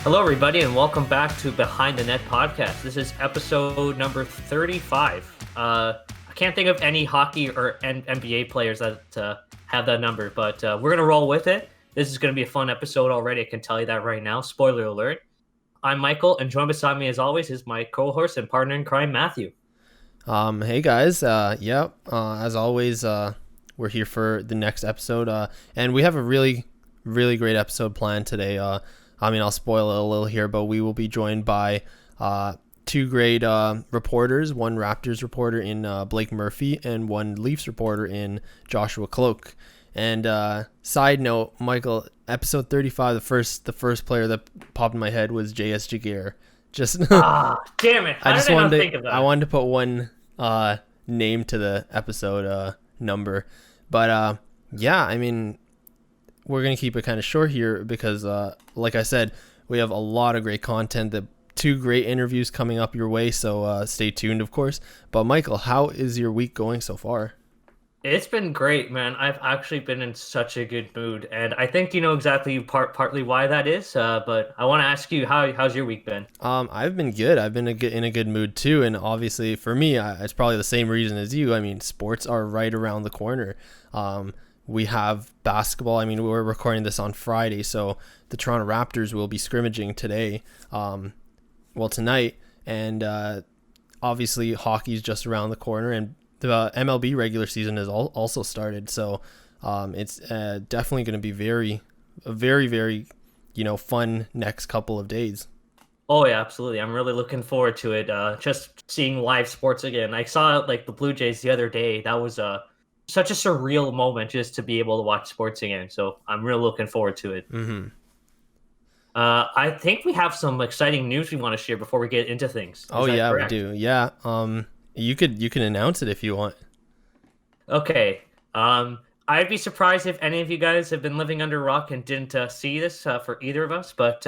Hello, everybody, and welcome back to Behind the Net podcast. This is episode number 35. I can't think of any hockey or NBA players that have that number, but we're going to roll with it. This is going to be a fun episode already. I can tell you that right now. Spoiler alert. I'm Michael, and joined beside me, as always, is my co-host and partner in crime, Matthew. Hey, guys. As always, we're here for the next episode, and we have a really great episode planned today. I'll spoil it a little here, but we will be joined by two great reporters, one Raptors reporter in Blake Murphy and one Leafs reporter in Joshua Kloke. And side note, Michael, episode 35, the first player that popped in my head was J.S. Jaguar. Just damn it! I wanted to put one name to the episode number, but we're going to keep it kind of short here because, like I said, we have a lot of great content, two great interviews coming up your way, so stay tuned, of course. But, Michael, how is your week going so far? It's been great, man. I've actually been in such a good mood, and I think you know exactly partly why that is, but I want to ask you, how's your week been? I've been good. I've been in a good mood, too, and obviously, for me, it's probably the same reason as you. I mean, sports are right around the corner. We have basketball. I mean, we're recording this on Friday, so the Toronto Raptors will be scrimmaging today, tonight, and obviously hockey's just around the corner, and the MLB regular season has also started, so it's definitely going to be a very fun next couple of days. Oh yeah, absolutely. I'm really looking forward to it. Just seeing live sports again. I saw the Blue Jays the other day. That was such a surreal moment just to be able to watch sports again. So I'm really looking forward to it. Mm-hmm. I think we have some exciting news we want to share before we get into things. We do. Yeah. You can announce it if you want. Okay. I'd be surprised if any of you guys have been living under a rock and didn't see this for either of us, but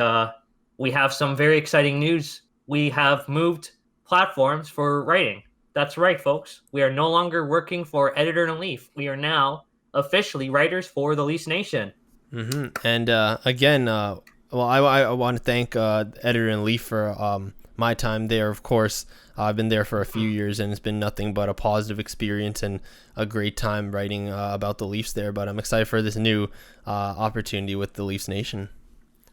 we have some very exciting news. We have moved platforms for writing. That's right, folks. We are no longer working for Editor-in-Chief. We are now officially writers for the Leafs Nation. Mm-hmm. And again, I want to thank Editor-in-Chief for my time there. Of course, I've been there for a few years, and it's been nothing but a positive experience and a great time writing about the Leafs there. But I'm excited for this new opportunity with the Leafs Nation.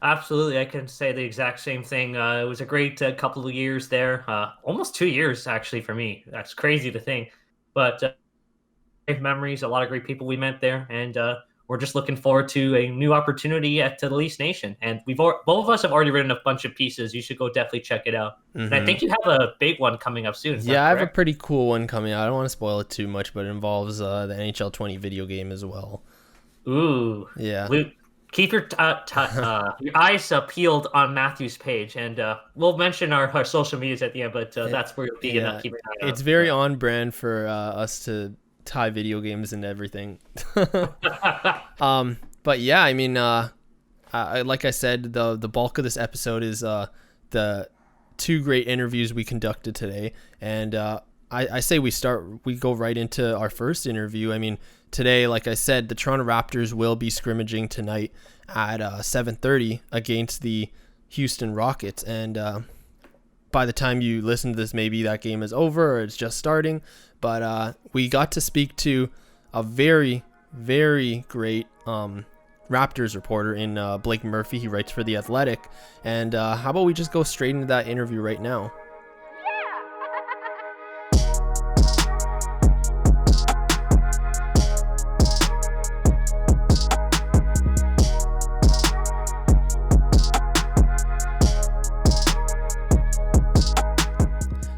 Absolutely. I can say the exact same thing. It was a great couple of years there. Almost 2 years, actually, for me. That's crazy to think. But great memories, a lot of great people we met there. And we're just looking forward to a new opportunity at the Leafs Nation. And both of us have already written a bunch of pieces. You should go definitely check it out. Mm-hmm. And I think you have a big one coming up soon. Yeah, I have a pretty cool one coming out. I don't want to spoil it too much, but it involves the NHL 20 video game as well. Ooh. Yeah. Keep your eyes peeled on Matthew's page, and we'll mention our social medias at the end, but that's where you'll be keeping an eye on. It's very on brand for us to tie video games and everything. But yeah, I mean, like I said, the bulk of this episode is the two great interviews we conducted today, and I say we go right into our first interview. I mean, today, like I said, the Toronto Raptors will be scrimmaging tonight at 7:30 against the Houston Rockets, and by the time you listen to this, maybe that game is over or it's just starting. But we got to speak to a very great Raptors reporter in Blake Murphy. He writes for The Athletic, and how about we just go straight into that interview right now?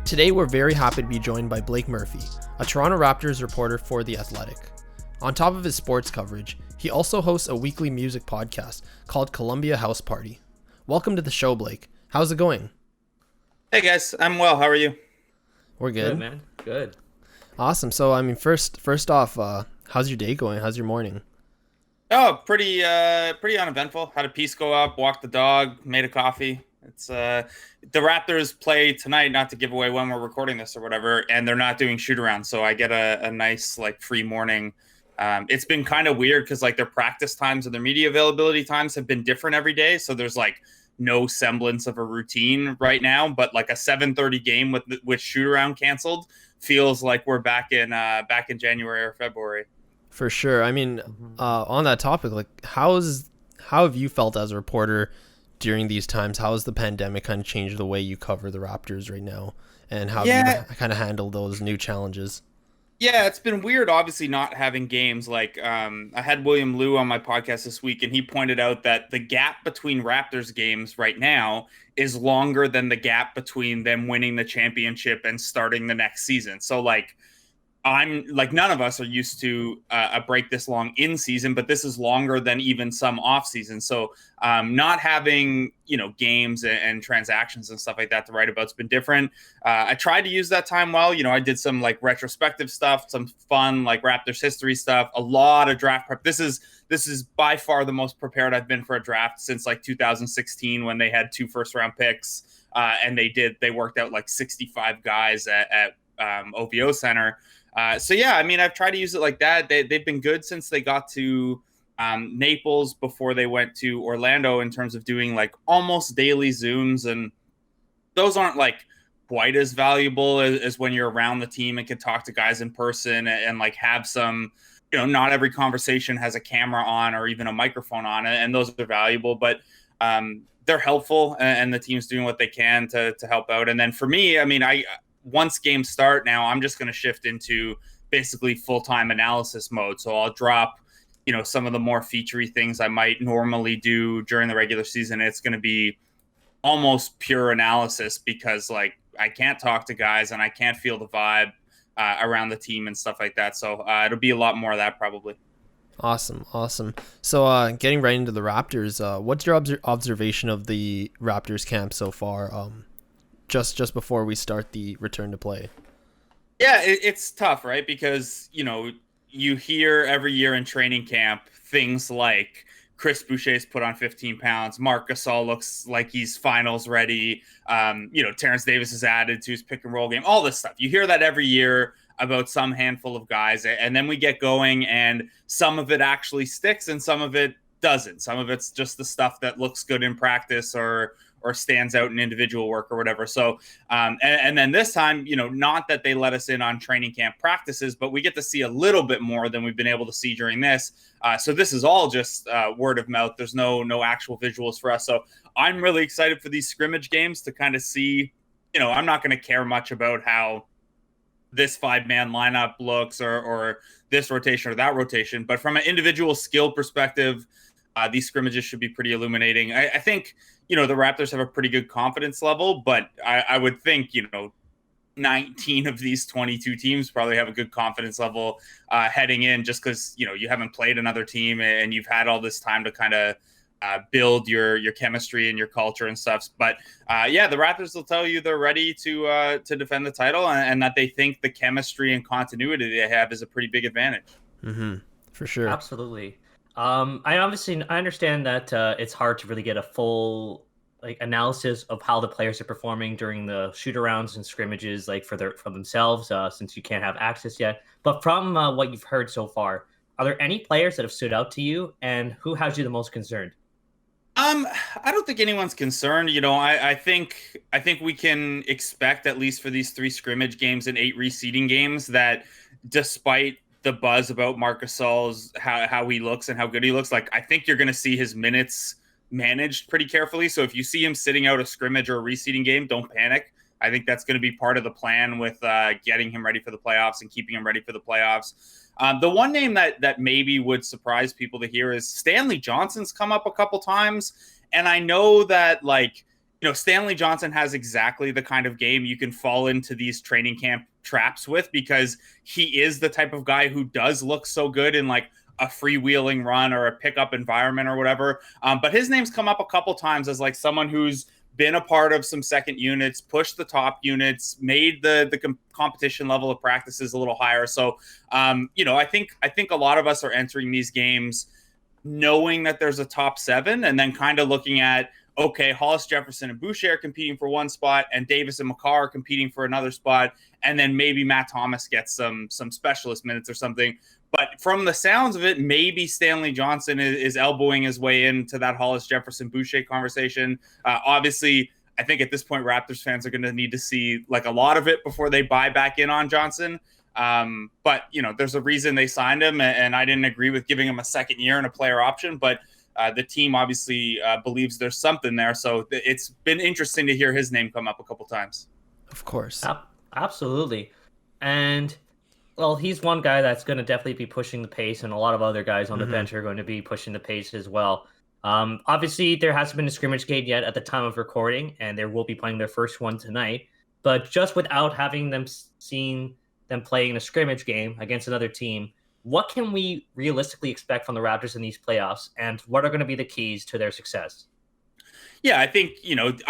Today, we're very happy to be joined by Blake Murphy, a Toronto Raptors reporter for The Athletic. On top of his sports coverage, he also hosts a weekly music podcast called Columbia House Party. Welcome to the show, Blake. How's it going? Hey guys, I'm well. How are you? We're good. Good, man. Good. Awesome. So, I mean, first off, how's your day going? How's your morning? Oh, pretty uneventful. Had a piece go up, walked the dog, made a coffee. It's the Raptors play tonight, not to give away when we're recording this or whatever, and they're not doing shoot around, so I get a nice free morning. It's been kind of weird because their practice times and their media availability times have been different every day. So there's no semblance of a routine right now. But like a 7:30 game with shoot around canceled feels like we're back in January or February. For sure. I mean, on that topic, like how have you felt as a reporter during these times? How has the pandemic kind of changed the way you cover the Raptors right now, and how have you kind of handled those new challenges? Yeah, it's been weird, obviously, not having games. Like, I had William Liu on my podcast this week, and he pointed out that the gap between Raptors games right now is longer than the gap between them winning the championship and starting the next season. So, like, I'm like, none of us are used to a break this long in season, but this is longer than even some off season. So not having, games and transactions and stuff like that to write about has been different. I tried to use that time well. I did some like retrospective stuff, some fun like Raptors history stuff, a lot of draft prep. This is by far the most prepared I've been for a draft since like 2016 when they had 2 first-round picks and they worked out like 65 guys at OVO Center. So yeah, I mean, I've tried to use it like that. They've been good since they got to Naples before they went to Orlando in terms of doing like almost daily Zooms, and those aren't like quite as valuable as when you're around the team and can talk to guys in person and like have some, not every conversation has a camera on or even a microphone on it, and those are valuable, but they're helpful, and the team's doing what they can to help out. And then for me, I mean, once games start now, I'm just going to shift into basically full-time analysis mode. So I'll drop, some of the more featurey things I might normally do during the regular season. It's going to be almost pure analysis because like I can't talk to guys and I can't feel the vibe around the team and stuff like that. So it'll be a lot more of that probably. Awesome. So getting right into the Raptors, what's your observation of the Raptors camp so far? Just before we start the return to play. Yeah, it's tough, right? Because, you hear every year in training camp things like Chris Boucher's put on 15 pounds. Marc Gasol looks like he's finals ready. Terrence Davis is added to his pick and roll game. All this stuff. You hear that every year about some handful of guys. And then we get going and some of it actually sticks and some of it doesn't. Some of it's just the stuff that looks good in practice or stands out in individual work or whatever. So, and then this time, not that they let us in on training camp practices, but we get to see a little bit more than we've been able to see during this. So this is all just word of mouth. There's no actual visuals for us. So I'm really excited for these scrimmage games to kind of see, I'm not going to care much about how this 5-man lineup looks or this rotation or that rotation, but from an individual skill perspective, these scrimmages should be pretty illuminating. I think, the Raptors have a pretty good confidence level, but I would think, 19 of these 22 teams probably have a good confidence level heading in just because, you haven't played another team and you've had all this time to kind of build your chemistry and your culture and stuff. But the Raptors will tell you they're ready to defend the title and that they think the chemistry and continuity they have is a pretty big advantage. Mm-hmm. For sure. Absolutely. I understand that it's hard to really get a full analysis of how the players are performing during the shoot-arounds and scrimmages, like for themselves, since you can't have access yet. But from what you've heard so far, are there any players that have stood out to you, and who has you the most concerned? I don't think anyone's concerned. I think we can expect, at least for these 3 scrimmage games and 8 reseeding games, that despite the buzz about Marc Gasol's how he looks and how good he looks, like I think you're going to see his minutes managed pretty carefully. So if you see him sitting out a scrimmage or a reseeding game, don't panic. I think that's going to be part of the plan with getting him ready for the playoffs and keeping him ready for the playoffs. The one name that maybe would surprise people to hear is Stanley Johnson's come up a couple times. And I know that Stanley Johnson has exactly the kind of game you can fall into these training camp traps with, because he is the type of guy who does look so good in like a freewheeling run or a pickup environment or whatever. But his name's come up a couple times as like someone who's been a part of some second units, pushed the top units, made the competition level of practices a little higher. So, I think a lot of us are entering these games knowing that there's a top 7 and then kind of looking at, okay, Hollis, Jefferson, and Boucher are competing for one spot, and Davis and McCarr are competing for another spot, and then maybe Matt Thomas gets some specialist minutes or something. But from the sounds of it, maybe Stanley Johnson is elbowing his way into that Hollis Jefferson Boucher conversation. Obviously, I think at this point, Raptors fans are going to need to see like a lot of it before they buy back in on Johnson. But, there's a reason they signed him, and I didn't agree with giving him a second year and a player option. But the team obviously believes there's something there. So it's been interesting to hear his name come up a couple times. Of course. Absolutely. And, well, he's one guy that's going to definitely be pushing the pace, and a lot of other guys on the bench are going to be pushing the pace as well. Obviously, there hasn't been a scrimmage game yet at the time of recording, and they will be playing their first one tonight. But just without having them seen them playing a scrimmage game against another team, what can we realistically expect from the Raptors in these playoffs, and what are going to be the keys to their success? Yeah, I think,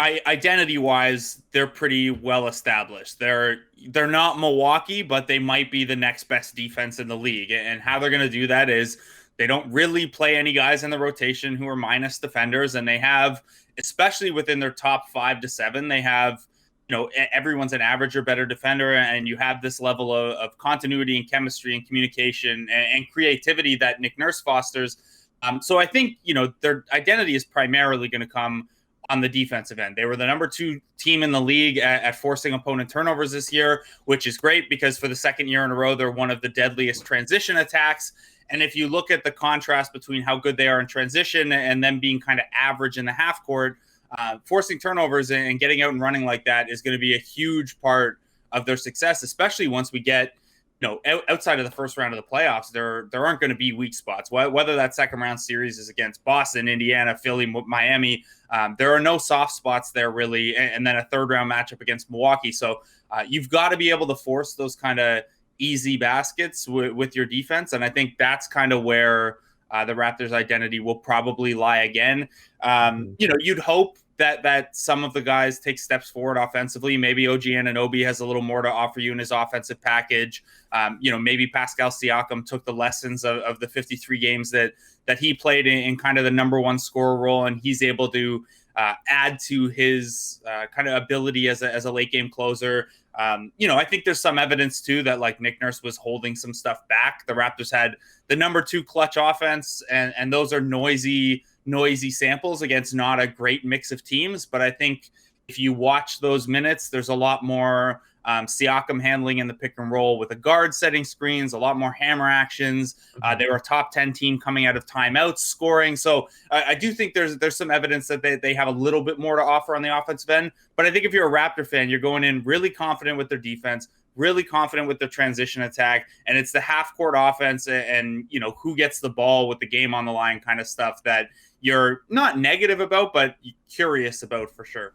identity-wise, they're pretty well established. They're not Milwaukee, but they might be the next best defense in the league. And how they're going to do that is they don't really play any guys in the rotation who are minus defenders, and they have, especially within their top 5 to 7, they have, everyone's an average or better defender, and you have this level of continuity and chemistry and communication and creativity that Nick Nurse fosters. So I think, their identity is primarily going to come on the defensive end. They were the number 2 team in the league at forcing opponent turnovers this year, which is great because for the second year in a row, they're one of the deadliest transition attacks. And if you look at the contrast between how good they are in transition and them being kind of average in the half court, forcing turnovers and getting out and running like that is going to be a huge part of their success, especially once we get, outside of the first round of the playoffs, there aren't going to be weak spots. Whether that second round series is against Boston, Indiana, Philly, Miami, there are no soft spots there really. And then a third round matchup against Milwaukee. So you've got to be able to force those kind of easy baskets with your defense. And I think that's kind of where the Raptors' identity will probably lie again. You'd hope that some of the guys take steps forward offensively. Maybe OG Anunoby has a little more to offer you in his offensive package. Maybe Pascal Siakam took the lessons of the 53 games that he played in kind of the number 1 scorer role, and he's able to add to his kind of ability as a late game closer. I think there's some evidence too that like Nick Nurse was holding some stuff back. The Raptors had the number 2 clutch offense, and those are noisy samples against not a great mix of teams. But I think if you watch those minutes, there's a lot more Siakam handling in the pick and roll with a guard setting screens, a lot more hammer actions. They were a top 10 team coming out of timeouts scoring. So I do think there's some evidence that they have a little bit more to offer on the offensive end. But I think if you're a Raptor fan, you're going in really confident with their defense, really confident with their transition attack, and it's the half court offense and who gets the ball with the game on the line kind of stuff that you're not negative about, but curious about for sure.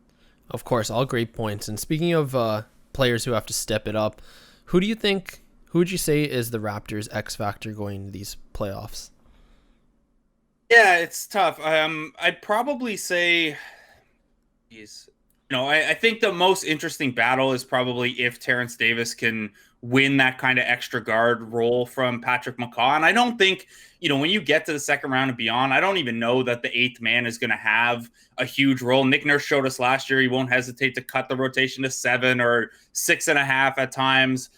Of course, all great points. And speaking of players who have to step it up, who would you say is the Raptors' X factor going into these playoffs? Yeah, it's tough. I'd probably say, I think the most interesting battle is probably if Terrence Davis can win that kind of extra guard role from Patrick McCaw. And I don't think, when you get to the second round and beyond, I don't even know that the 8th man is going to have a huge role. Nick Nurse showed us last year he won't hesitate to cut the rotation to 7 or 6.5 at times.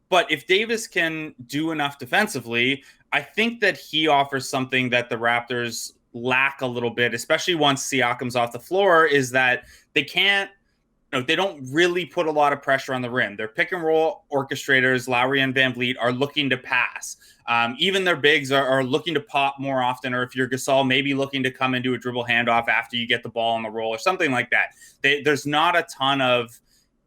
But if Davis can do enough defensively, I think that he offers something that the Raptors lack a little bit, especially once Siakam's off the floor, is that they can't, they don't really put a lot of pressure on the rim. Their pick and roll orchestrators, Lowry and Van Vliet, are looking to pass. Even their bigs are looking to pop more often, or if you're Gasol, maybe looking to come and do a dribble handoff after you get the ball on the roll or something like that. There's not a ton of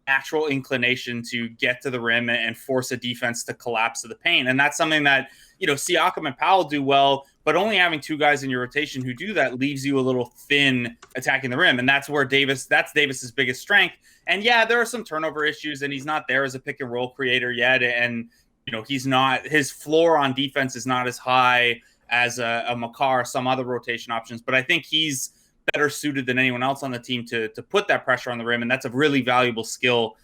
natural inclination to get to the rim and force a defense to collapse to the paint. And that's something that, Siakam and Powell do well, but only having 2 guys in your rotation who do that leaves you a little thin attacking the rim. And that's where that's Davis's biggest strength. And yeah, there are some turnover issues, and he's not there as a pick and roll creator yet. And, he's not, his floor on defense is not as high as a McCaw or some other rotation options. But I think he's better suited than anyone else on the team to put that pressure on the rim. And that's a really valuable skill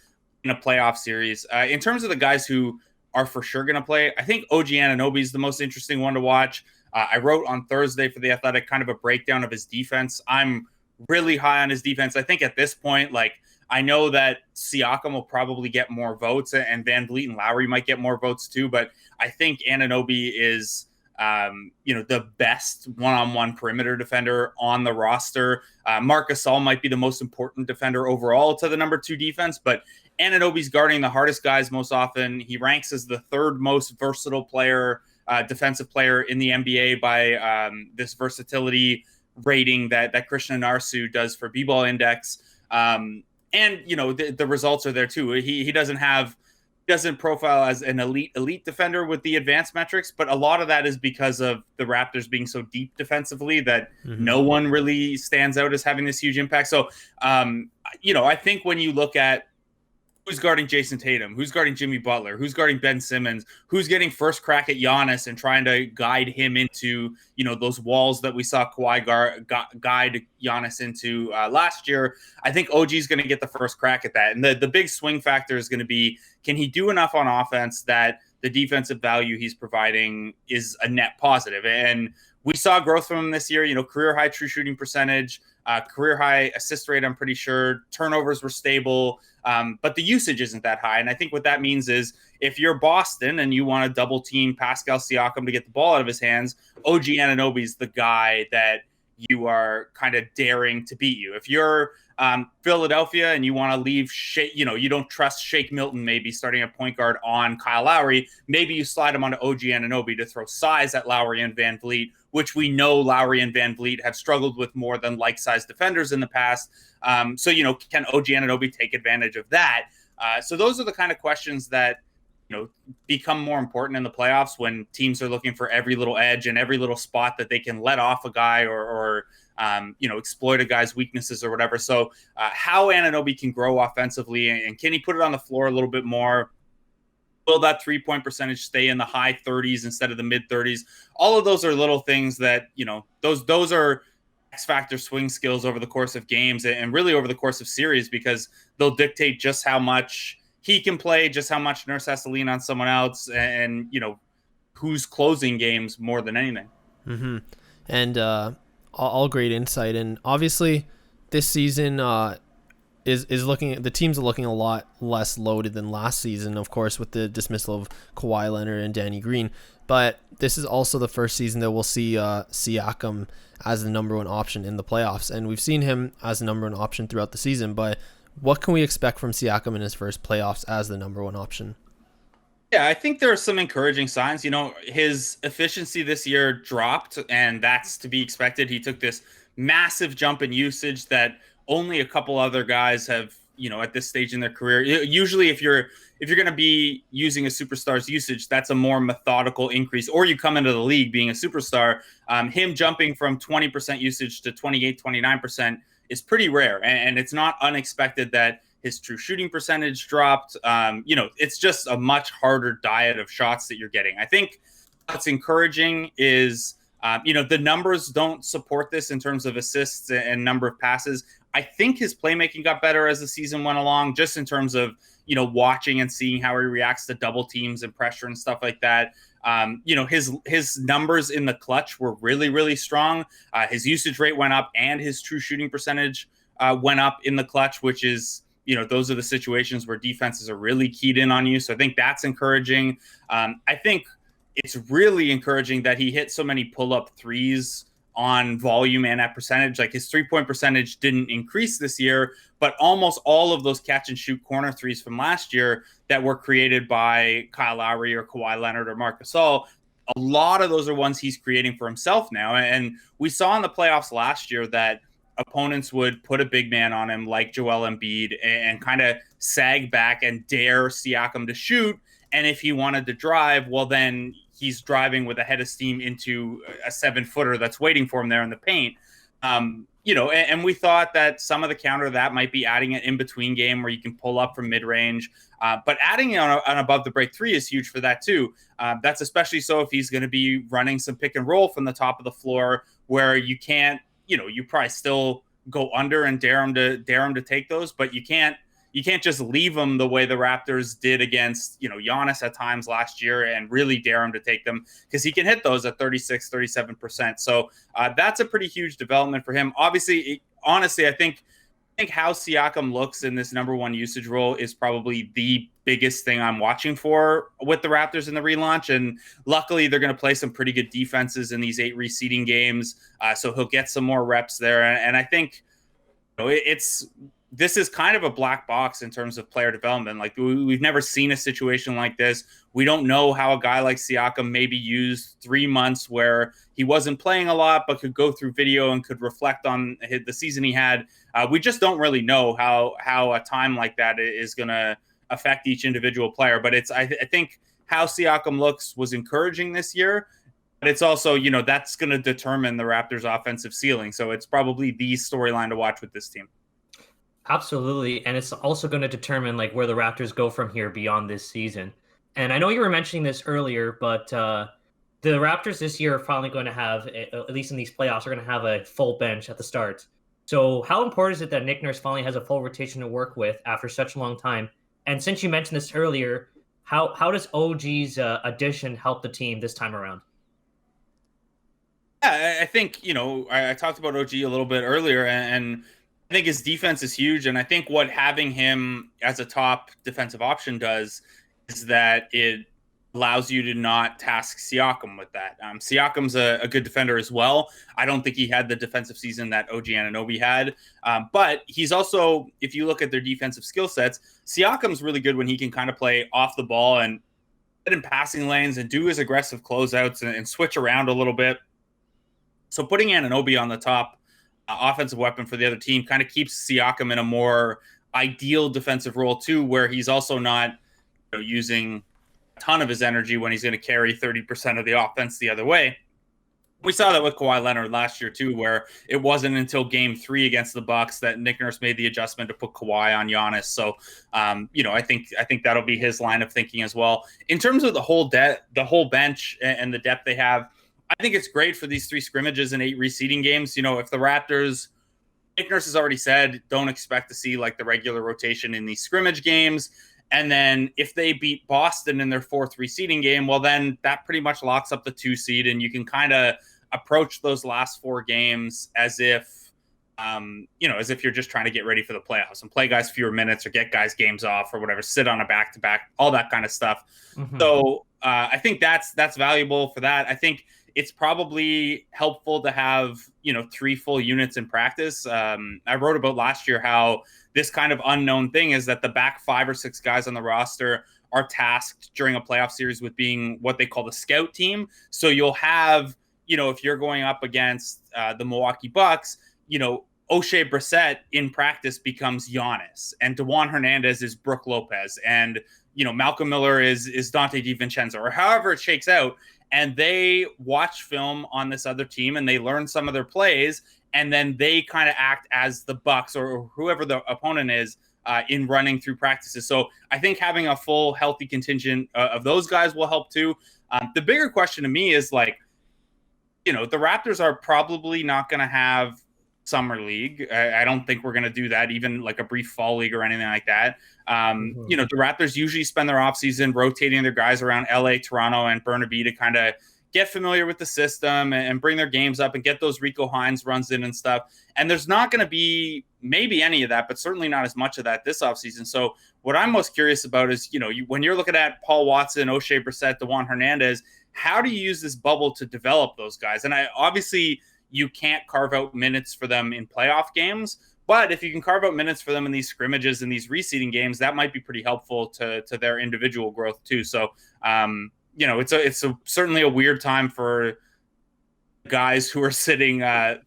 in a playoff series. In terms of the guys who are for sure going to play, I think OG Anunoby is the most interesting one to watch. I wrote on Thursday for The Athletic kind of a breakdown of his defense. I'm really high on his defense. I think at this point, like I know that Siakam will probably get more votes, and Van Vliet and Lowry might get more votes too, but I think Anunoby is the best one-on-one perimeter defender on the roster. Marc Gasol might be the most important defender overall to the number 2 defense, but Anunoby's guarding the hardest guys most often. He ranks as the 3rd most versatile player, defensive player in the NBA by this versatility rating that Krishna Narsu does for B-Ball Index. And the results are there too. He doesn't profile as an elite defender with the advanced metrics, but a lot of that is because of the Raptors being so deep defensively that no one really stands out as having this huge impact. So, I think when you look at who's guarding Jason Tatum, who's guarding Jimmy Butler, who's guarding Ben Simmons, who's getting first crack at Giannis and trying to guide him into, those walls that we saw Kawhi guide Giannis into last year. I think OG is going to get the first crack at that. And the big swing factor is going to be, can he do enough on offense that the defensive value he's providing is a net positive? And we saw growth from him this year, career high true shooting percentage, career high assist rate, I'm pretty sure. Turnovers were stable, but the usage isn't that high. And I think what that means is if you're Boston and you want to double team Pascal Siakam to get the ball out of his hands, OG Anunoby is the guy that you are kind of daring to beat you. If you're Philadelphia and you want to leave you don't trust Shake Milton maybe starting a point guard on Kyle Lowry, maybe you slide him onto OG Anunoby to throw size at Lowry and Van Vliet, which we know Lowry and Van Vliet have struggled with more than like-sized defenders in the past. Can OG Anunoby take advantage of that? So those are the kind of questions that become more important in the playoffs when teams are looking for every little edge and every little spot that they can let off a guy or exploit a guy's weaknesses or whatever. So how Anunoby can grow offensively and can he put it on the floor a little bit more? Will that 3-point percentage stay in the high 30s instead of the mid 30s? All of those are little things that, those are X factor swing skills over the course of games and really over the course of series, because they'll dictate just how much he can play, just how much Nurse has to lean on someone else, and who's closing games more than anything. Mm-hmm. And all great insight. And obviously, this season the teams are looking a lot less loaded than last season, of course, with the dismissal of Kawhi Leonard and Danny Green. But this is also the first season that we'll see Siakam as the number 1 option in the playoffs, and we've seen him as the number 1 option throughout the season. But what can we expect from Siakam in his first playoffs as the number 1 option? Yeah, I think there are some encouraging signs. His efficiency this year dropped, and that's to be expected. He took this massive jump in usage that only a couple other guys have, at this stage in their career. Usually if you're going to be using a superstar's usage, that's a more methodical increase, or you come into the league being a superstar. Him jumping from 20% usage to 28, 29% is pretty rare. And it's not unexpected that his true shooting percentage dropped. It's just a much harder diet of shots that you're getting. I think what's encouraging is, the numbers don't support this in terms of assists and number of passes. I think his playmaking got better as the season went along, just in terms of, watching and seeing how he reacts to double teams and pressure and stuff like that. His numbers in the clutch were really, really strong. His usage rate went up and his true shooting percentage went up in the clutch, which is, those are the situations where defenses are really keyed in on you. So I think that's encouraging. I think it's really encouraging that he hit so many pull-up threes on volume and at percentage. Like his 3-point percentage didn't increase this year, but almost all of those catch and shoot corner threes from last year that were created by Kyle Lowry or Kawhi Leonard or Marc Gasol, a lot of those are ones he's creating for himself now. And we saw in the playoffs last year that opponents would put a big man on him like Joel Embiid and kind of sag back and dare Siakam to shoot. And if he wanted to drive, well, then he's driving with a head of steam into a 7-footer that's waiting for him there in the paint. And we thought that some of the counter to that might be adding an in-between game where you can pull up from mid-range. But adding it on above the break 3 is huge for that too. That's especially so if he's going to be running some pick and roll from the top of the floor where you can't, you probably still go under and dare him to take those, but you can't just leave them the way the Raptors did against, Giannis at times last year and really dare him to take them, because he can hit those at 36, 37%. So that's a pretty huge development for him. Honestly, I think think how Siakam looks in this number one usage role is probably the biggest thing I'm watching for with the Raptors in the relaunch. And luckily, they're going to play some pretty good defenses in these 8 reseeding games. So he'll get some more reps there. And I think this is kind of a black box in terms of player development. Like we've never seen a situation like this. We don't know how a guy like Siakam maybe used 3 months where he wasn't playing a lot, but could go through video and could reflect on the season he had. We just don't really know how a time like that is going to affect each individual player. But I think how Siakam looks was encouraging this year. But it's also, that's going to determine the Raptors' offensive ceiling. So it's probably the storyline to watch with this team. Absolutely. And it's also going to determine like where the Raptors go from here beyond this season. And I know you were mentioning this earlier, but the Raptors this year are finally going to have, at least in these playoffs, are going to have a full bench at the start. So how important is it that Nick Nurse finally has a full rotation to work with after such a long time? And since you mentioned this earlier, how does OG's addition help the team this time around? Yeah, I think, I talked about OG a little bit earlier, and I think his defense is huge. And I think what having him as a top defensive option does is that it allows you to not task Siakam with that. Siakam's a good defender as well. I don't think he had the defensive season that OG Anunoby had. But he's also, if you look at their defensive skill sets, Siakam's really good when he can kind of play off the ball and get in passing lanes and do his aggressive closeouts and switch around a little bit. So putting Anunoby on the top offensive weapon for the other team kind of keeps Siakam in a more ideal defensive role too, where he's also not using a ton of his energy when he's going to carry 30% of the offense the other way. We saw that with Kawhi Leonard last year too, where it wasn't until Game 3 against the Bucks that Nick Nurse made the adjustment to put Kawhi on Giannis. So, I think that'll be his line of thinking as well. In terms of the whole bench and the depth they have, I think it's great for these 3 scrimmages and 8 reseeding games. If the Raptors, Nick Nurse has already said, don't expect to see like the regular rotation in these scrimmage games. And then if they beat Boston in their 4th reseeding game, well, then that pretty much locks up the 2 seed. And you can kind of approach those last 4 games as if you're just trying to get ready for the playoffs and play guys fewer minutes or get guys games off or whatever, sit on a back-to-back, all that kind of stuff. Mm-hmm. So I think that's valuable for that. I think it's probably helpful to have, 3 full units in practice. I wrote about last year how this kind of unknown thing is that the back 5 or 6 guys on the roster are tasked during a playoff series with being what they call the scout team. So you'll have, if you're going up against the Milwaukee Bucks, O'Shea Brissett in practice becomes Giannis, and DeJuan Hernandez is Brook Lopez, and Malcolm Miller is Dante DiVincenzo, or however it shakes out. And they watch film on this other team and they learn some of their plays, and then they kind of act as the Bucks or whoever the opponent is in running through practices. So I think having a full healthy contingent of those guys will help too. The bigger question to me is like, the Raptors are probably not going to have summer league. I don't think we're going to do that, even like a brief fall league or anything like that. The Raptors usually spend their offseason rotating their guys around LA, Toronto, and Burnaby to kind of get familiar with the system and bring their games up and get those Rico Hines runs in and stuff. And there's not going to be maybe any of that, but certainly not as much of that this offseason. So what I'm most curious about is, when you're looking at Paul Watson, O'Shea Brissett, DeJuan Hernandez, how do you use this bubble to develop those guys? And obviously you can't carve out minutes for them in playoff games, but if you can carve out minutes for them in these scrimmages and these reseeding games, that might be pretty helpful to their individual growth too. So, it's certainly a weird time for guys who are sitting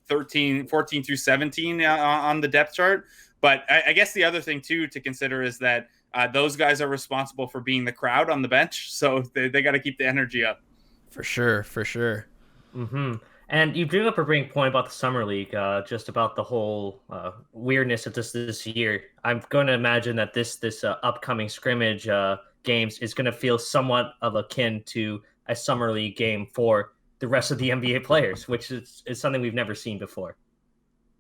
14 through 17 on the depth chart. But I guess the other thing too to consider is that those guys are responsible for being the crowd on the bench. So they got to keep the energy up. For sure. Mm-hmm. And you bring up a great point about the Summer League, just about the whole weirdness of this year. I'm going to imagine that this upcoming scrimmage games is going to feel somewhat of akin to a Summer League game for the rest of the NBA players, which is something we've never seen before.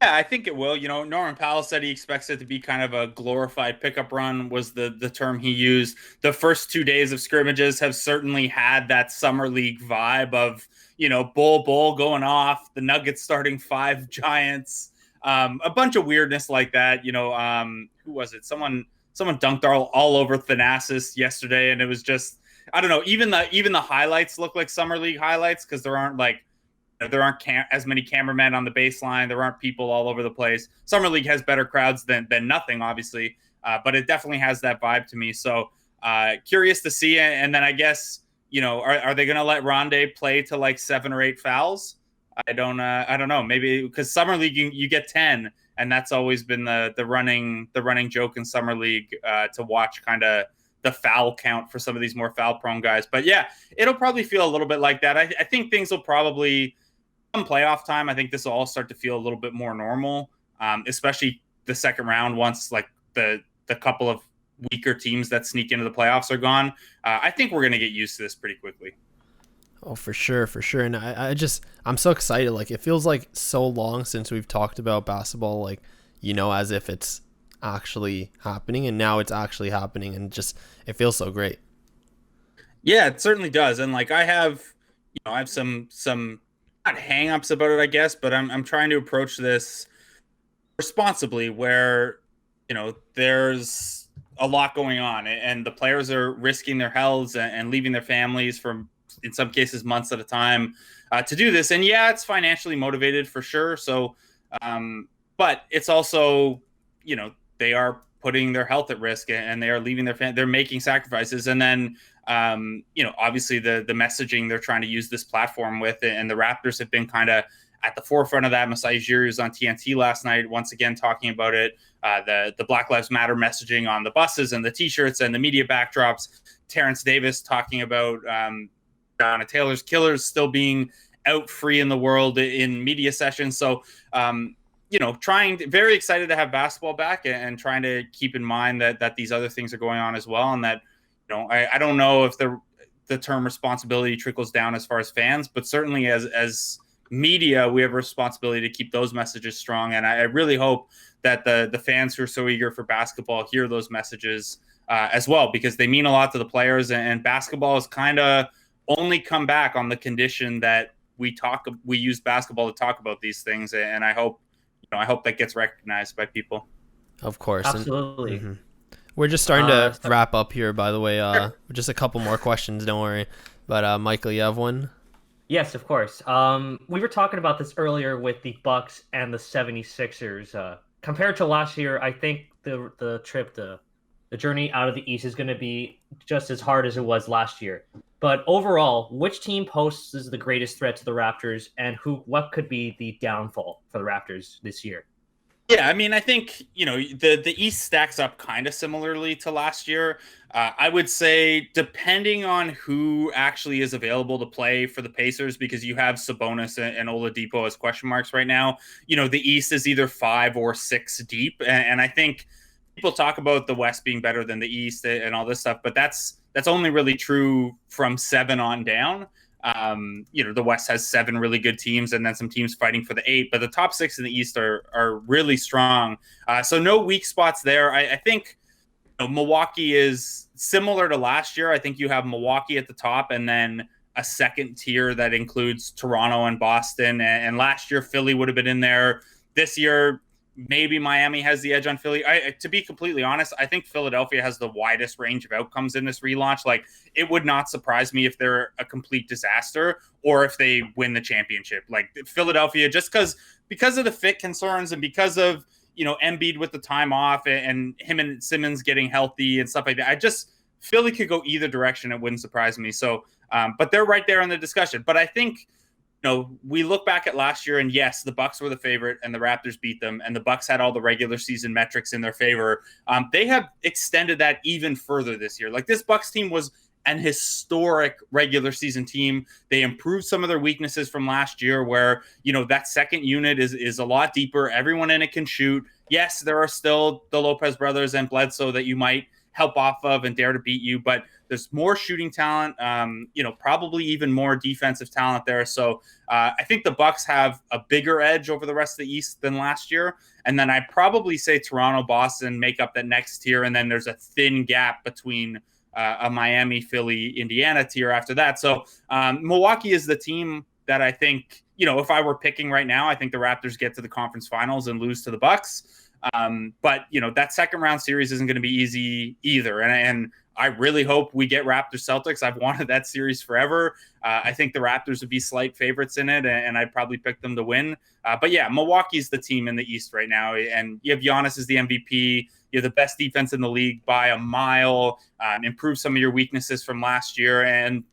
Yeah, I think it will. Norman Powell said he expects it to be kind of a glorified pickup run was the term he used. The first 2 days of scrimmages have certainly had that Summer League vibe of, Bull going off, the Nuggets starting 5 Giants, A bunch of weirdness like that. Who was it? Someone dunked all over Thanasis yesterday, and it was just, I don't know. Even the highlights look like summer league highlights because there aren't as many cameramen on the baseline. There aren't people all over the place. Summer league has better crowds than nothing, obviously, but it definitely has that vibe to me. So curious to see it. And then I guess, are they going to let Rondae play to like 7 or 8 fouls? I don't know. Maybe because summer league you get 10, and that's always been the running joke in summer league to watch kind of the foul count for some of these more foul prone guys. But yeah, it'll probably feel a little bit like that. I think things will probably, come playoff time, I think this will all start to feel a little bit more normal, especially the second round once like the couple of weaker teams that sneak into the playoffs are gone. I think we're going to get used to this pretty quickly. Oh, for sure. And I'm so excited. Like, it feels like so long since we've talked about basketball, like, as if it's actually happening, and now it's actually happening, and just, it feels so great. Yeah, it certainly does. And like, I have some not hang-ups about it, I guess, but I'm trying to approach this responsibly where, there's a lot going on, and the players are risking their healths and leaving their families for, in some cases, months at a time to do this. And yeah, it's financially motivated for sure. So, but it's also, they are putting their health at risk, and they are leaving they're making sacrifices. And then, obviously the messaging they're trying to use this platform with, and the Raptors have been kind of at the forefront of that. Masai Ujiri was on TNT last night, once again, talking about it. The Black Lives Matter messaging on the buses and the t-shirts and the media backdrops. Terrence Davis talking about Breonna Taylor's killers still being out free in the world in media sessions. So, very excited to have basketball back, and trying to keep in mind that these other things are going on as well. And that, I don't know if the term responsibility trickles down as far as fans, but certainly as media, we have a responsibility to keep those messages strong. And I really hope that the fans who are so eager for basketball hear those messages as well, because they mean a lot to the players, and basketball has kind of only come back on the condition that we use basketball to talk about these things. And I hope that gets recognized by people. Of course. Absolutely. And, we're just starting to wrap up here, by the way. Sure. Just a couple more questions, don't worry. But Michael, you have one? Yes, of course. We were talking about this earlier with the Bucks and the 76ers. Compared to last year, I think the journey out of the East is going to be just as hard as it was last year. But overall, which team poses the greatest threat to the Raptors, and what could be the downfall for the Raptors this year? Yeah, I mean, I think, the East stacks up kind of similarly to last year. I would say, depending on who actually is available to play for the Pacers, because you have Sabonis and Oladipo as question marks right now, the East is either 5 or 6 deep. And I think people talk about the West being better than the East and all this stuff, but that's only really true from 7 on down. The West has 7 really good teams, and then some teams fighting for the 8, but the top 6 in the East are really strong. So no weak spots there. I think Milwaukee is similar to last year. I think you have Milwaukee at the top, and then a second tier that includes Toronto and Boston. And last year, Philly would have been in there. This year, maybe Miami has the edge on Philly. To be completely honest, I think Philadelphia has the widest range of outcomes in this relaunch. Like, it would not surprise me if they're a complete disaster or if they win the championship. Like, Philadelphia, just because of the fit concerns and because of, Embiid with the time off and him and Simmons getting healthy and stuff like that, Philly could go either direction. It wouldn't surprise me. So, but they're right there in the discussion. But I think, we look back at last year, and yes, the Bucks were the favorite and the Raptors beat them, and the Bucks had all the regular season metrics in their favor. They have extended that even further this year. Like, this Bucks team was an historic regular season team. They improved some of their weaknesses from last year where, that second unit is a lot deeper. Everyone in it can shoot. Yes, there are still the Lopez brothers and Bledsoe that you might help off of and dare to beat you, but there's more shooting talent, probably even more defensive talent there. So I think the Bucks have a bigger edge over the rest of the East than last year. And then I'd probably say Toronto, Boston make up the next tier. And then there's a thin gap between a Miami, Philly, Indiana tier after that. So Milwaukee is the team that I think, if I were picking right now, I think the Raptors get to the conference finals and lose to the Bucks. But that second round series isn't going to be easy either. And I really hope we get Raptors Celtics. I've wanted that series forever. I think the Raptors would be slight favorites in it, and I'd probably pick them to win. But yeah, Milwaukee's the team in the East right now. And you have Giannis as the MVP. You have the best defense in the league by a mile. Improve some of your weaknesses from last year. And,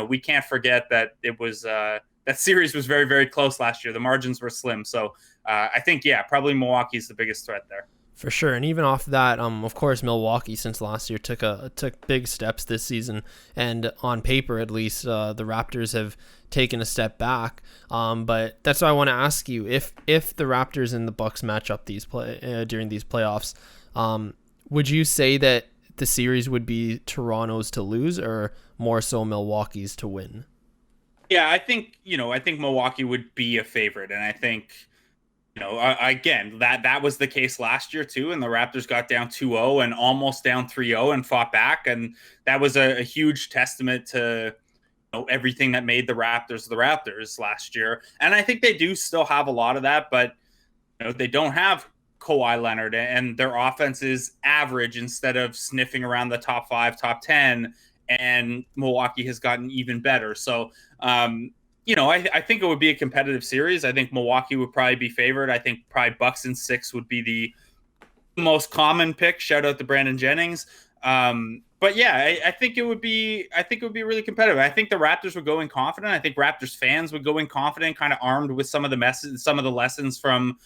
we can't forget that it was that series was very, very close last year. The margins were slim. So I think, probably Milwaukee's the biggest threat there. For sure. And even off that, of course, Milwaukee since last year took big steps this season. And on paper, at least, the Raptors have taken a step back. But that's why I want to ask you, if the Raptors and the Bucks match up during these playoffs, would you say that the series would be Toronto's to lose or more so Milwaukee's to win? Yeah, I think Milwaukee would be a favorite. And I think, again, that was the case last year too. And the Raptors got down 2-0 and almost down 3-0 and fought back. And that was a huge testament to everything that made the Raptors last year. And I think they do still have a lot of that, but they don't have Kawhi Leonard, and their offense is average instead of sniffing around the top 5, top 10. And Milwaukee has gotten even better. So, I think it would be a competitive series. I think Milwaukee would probably be favored. I think probably Bucks in 6 would be the most common pick. Shout out to Brandon Jennings. But yeah, I think it would be really competitive. I think the Raptors would go in confident. I think Raptors fans would go in confident, kind of armed with some of the lessons from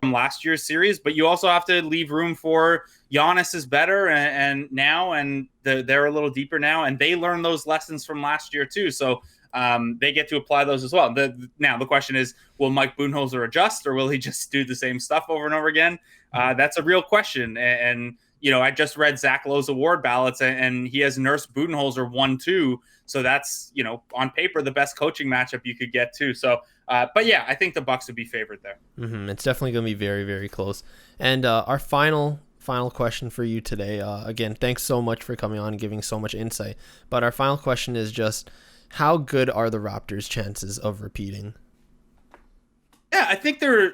last year's series. But you also have to leave room for Giannis is better and they're a little deeper now, and they learned those lessons from last year too. So they get to apply those as well. Now the question is, will Mike Budenholzer adjust, or will he just do the same stuff over and over again? That's a real question. And I just read Zach Lowe's award ballots, and he has Nurse Budenholzer 1-2. So that's, on paper, the best coaching matchup you could get too. So, but yeah, I think the Bucks would be favored there. It's definitely going to be very, very close. And our final question for you today, again, thanks so much for coming on and giving so much insight. But our final question is just, how good are the Raptors' chances of repeating? Yeah, I think they're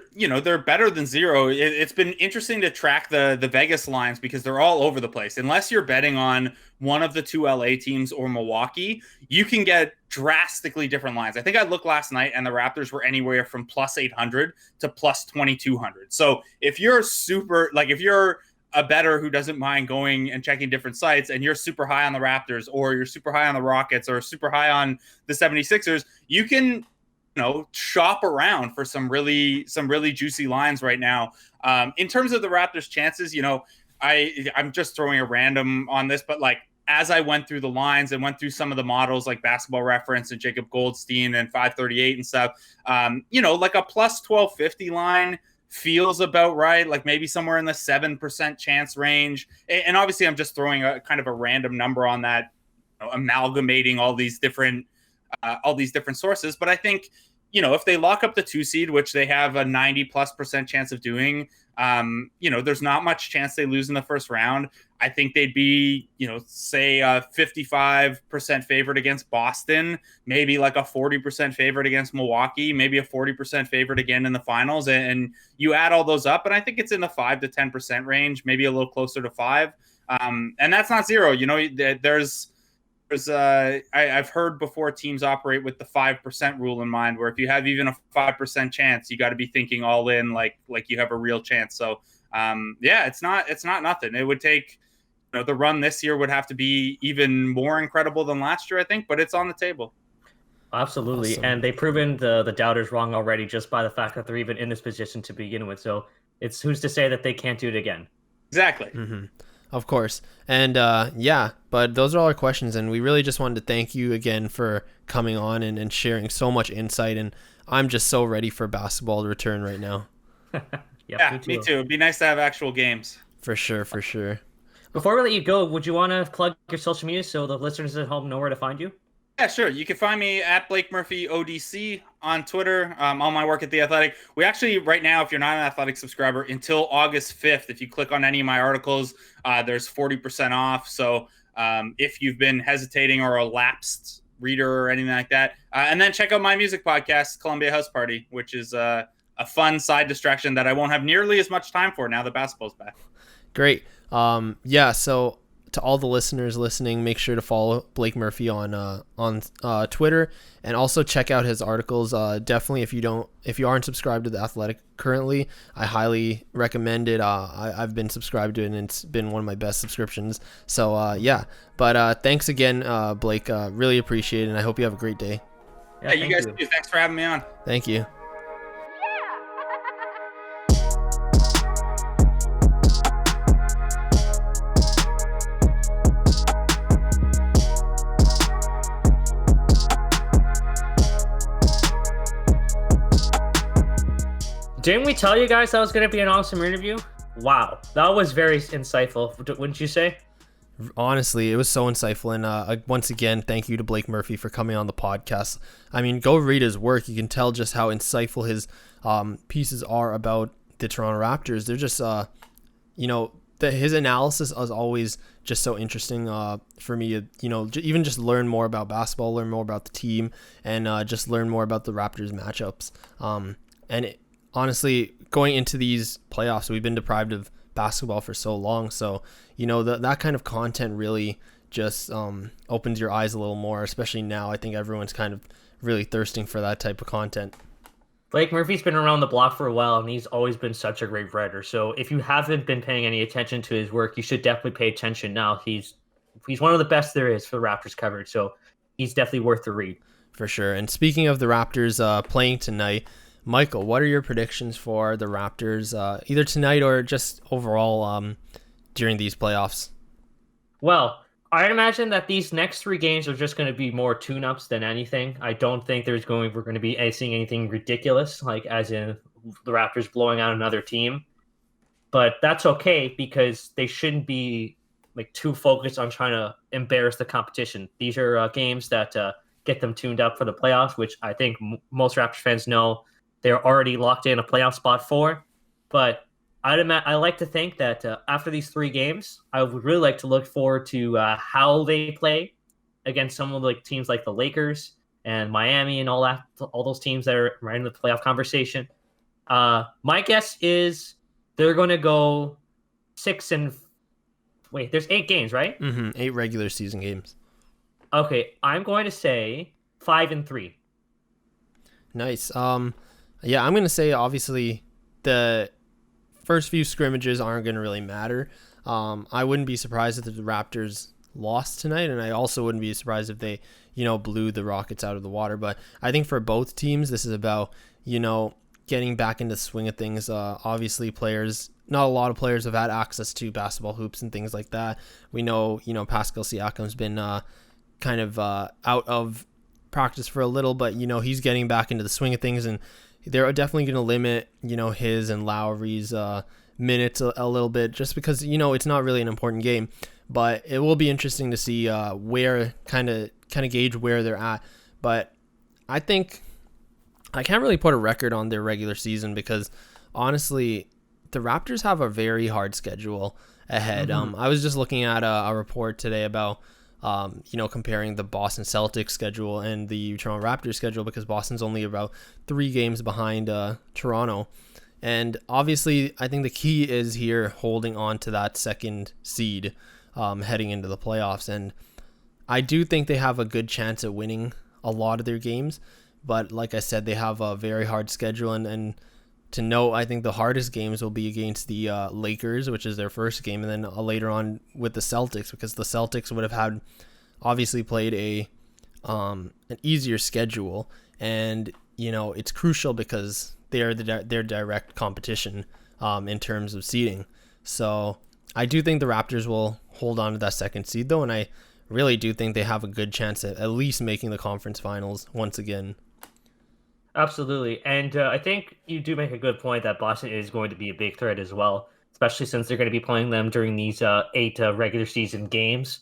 better than 0. It's been interesting to track the Vegas lines because they're all over the place. Unless you're betting on one of the 2 LA teams or Milwaukee, you can get drastically different lines. I think I looked last night and the Raptors were anywhere from plus 800 to plus 2200. So if you're if you're a bettor who doesn't mind going and checking different sites and you're super high on the Raptors, or you're super high on the Rockets, or super high on the 76ers, you can shop around for some really juicy lines right now. In terms of the Raptors' chances, I'm just throwing a random on this, but as I went through the lines and went through some of the models like Basketball Reference and Jacob Goldstein and 538 and stuff, a plus 1250 line feels about right, like maybe somewhere in the 7% chance range. And obviously I'm just throwing a kind of a random number on that, amalgamating all these different sources. But I think, if they lock up the 2 seed, which they have a 90+% chance of doing, there's not much chance they lose in the first round. I think they'd be, say a 55% favorite against Boston, maybe like a 40% favorite against Milwaukee, maybe a 40% favorite again in the finals. And you add all those up, and I think it's in the 5 to 10% range, maybe a little closer to 5. And that's not 0. I've heard before teams operate with the 5% rule in mind, where if you have even a 5% chance, you got to be thinking all in, like you have a real chance. So, it's not nothing. It would take, the run this year would have to be even more incredible than last year, I think, but it's on the table. Absolutely. Awesome. And they've proven the doubters wrong already just by the fact that they're even in this position to begin with. So it's who's to say that they can't do it again. Exactly. Mm-hmm. Of course. And but those are all our questions, and we really just wanted to thank you again for coming on and sharing so much insight, and I'm just so ready for basketball to return right now. Yeah, me too. It'd be nice to have actual games. For sure. Before we let you go, would you want to plug your social media so the listeners at home know where to find you? Yeah, sure. You can find me at Blake Murphy ODC on Twitter. All my work at The Athletic. We actually, right now, if you're not an Athletic subscriber, until August 5th, if you click on any of my articles, there's 40% off. So if you've been hesitating or a lapsed reader or anything like that. And then check out my music podcast, Columbia House Party, which is a fun side distraction that I won't have nearly as much time for now that basketball's back. Great. So to all the listeners listening, make sure to follow Blake Murphy on Twitter, and also check out his articles. Definitely, if you aren't subscribed to The Athletic currently, I highly recommend it. I've been subscribed to it, and it's been one of my best subscriptions. So yeah, but thanks again, Blake. Really appreciate it, and I hope you have a great day. Yeah, you guys too. Thanks for having me on. Thank you. Didn't we tell you guys that was going to be an awesome interview? Wow, that was very insightful, wouldn't you say? Honestly, it was so insightful, and once again, thank you to Blake Murphy for coming on the podcast. I mean, go read his work. You can tell just how insightful his pieces are about the Toronto Raptors. They're just, his analysis is always just so interesting for me. Even just learn more about basketball, learn more about the team, and just learn more about the Raptors matchups. Honestly, going into these playoffs, we've been deprived of basketball for so long. So, that kind of content really just opens your eyes a little more, especially now. I think everyone's kind of really thirsting for that type of content. Blake Murphy's been around the block for a while, and he's always been such a great writer. So if you haven't been paying any attention to his work, you should definitely pay attention now. He's one of the best there is for Raptors coverage. So he's definitely worth the read. For sure. And speaking of the Raptors playing tonight, Michael, what are your predictions for the Raptors, either tonight or just overall during these playoffs? Well, I imagine that these next 3 games are just going to be more tune-ups than anything. I don't think we're going to be seeing anything ridiculous, like as in the Raptors blowing out another team. But that's okay because they shouldn't be too focused on trying to embarrass the competition. These are games that get them tuned up for the playoffs, which I think most Raptors fans know they're already locked in a playoff spot for. But I like to think that after these 3 games, I would really like to look forward to how they play against some of the teams like the Lakers and Miami and all those teams that are right in the playoff conversation. My guess is they're going to go 6 and wait. There's 8 games, right? 8 regular season games. Okay, I'm going to say 5 and 3. Nice. Yeah, I'm going to say obviously the first few scrimmages aren't going to really matter. I wouldn't be surprised if the Raptors lost tonight, and I also wouldn't be surprised if they, blew the Rockets out of the water. But I think for both teams, this is about, getting back into the swing of things. Obviously, not a lot of players have had access to basketball hoops and things like that. We know, Pascal Siakam's been kind of out of practice for a little, but, he's getting back into the swing of things, and they're definitely going to limit, his and Lowry's minutes a little bit, just because, it's not really an important game. But it will be interesting to see where kind of gauge where they're at. But I think I can't really put a record on their regular season because, honestly, the Raptors have a very hard schedule ahead. I was just looking at a report today about comparing the Boston Celtics schedule and the Toronto Raptors schedule, because Boston's only about 3 games behind Toronto. And obviously, I think the key is here holding on to that second seed heading into the playoffs. And I do think they have a good chance at winning a lot of their games. But like I said, they have a very hard schedule. And to note, I think the hardest games will be against the Lakers, which is their first game, and then later on with the Celtics, because the Celtics would have obviously played an easier schedule, and it's crucial because they're their direct competition in terms of seeding. So I do think the Raptors will hold on to that second seed though, and I really do think they have a good chance at least making the conference finals once again. Absolutely. And I think you do make a good point that Boston is going to be a big threat as well, especially since they're going to be playing them during these 8 regular season games.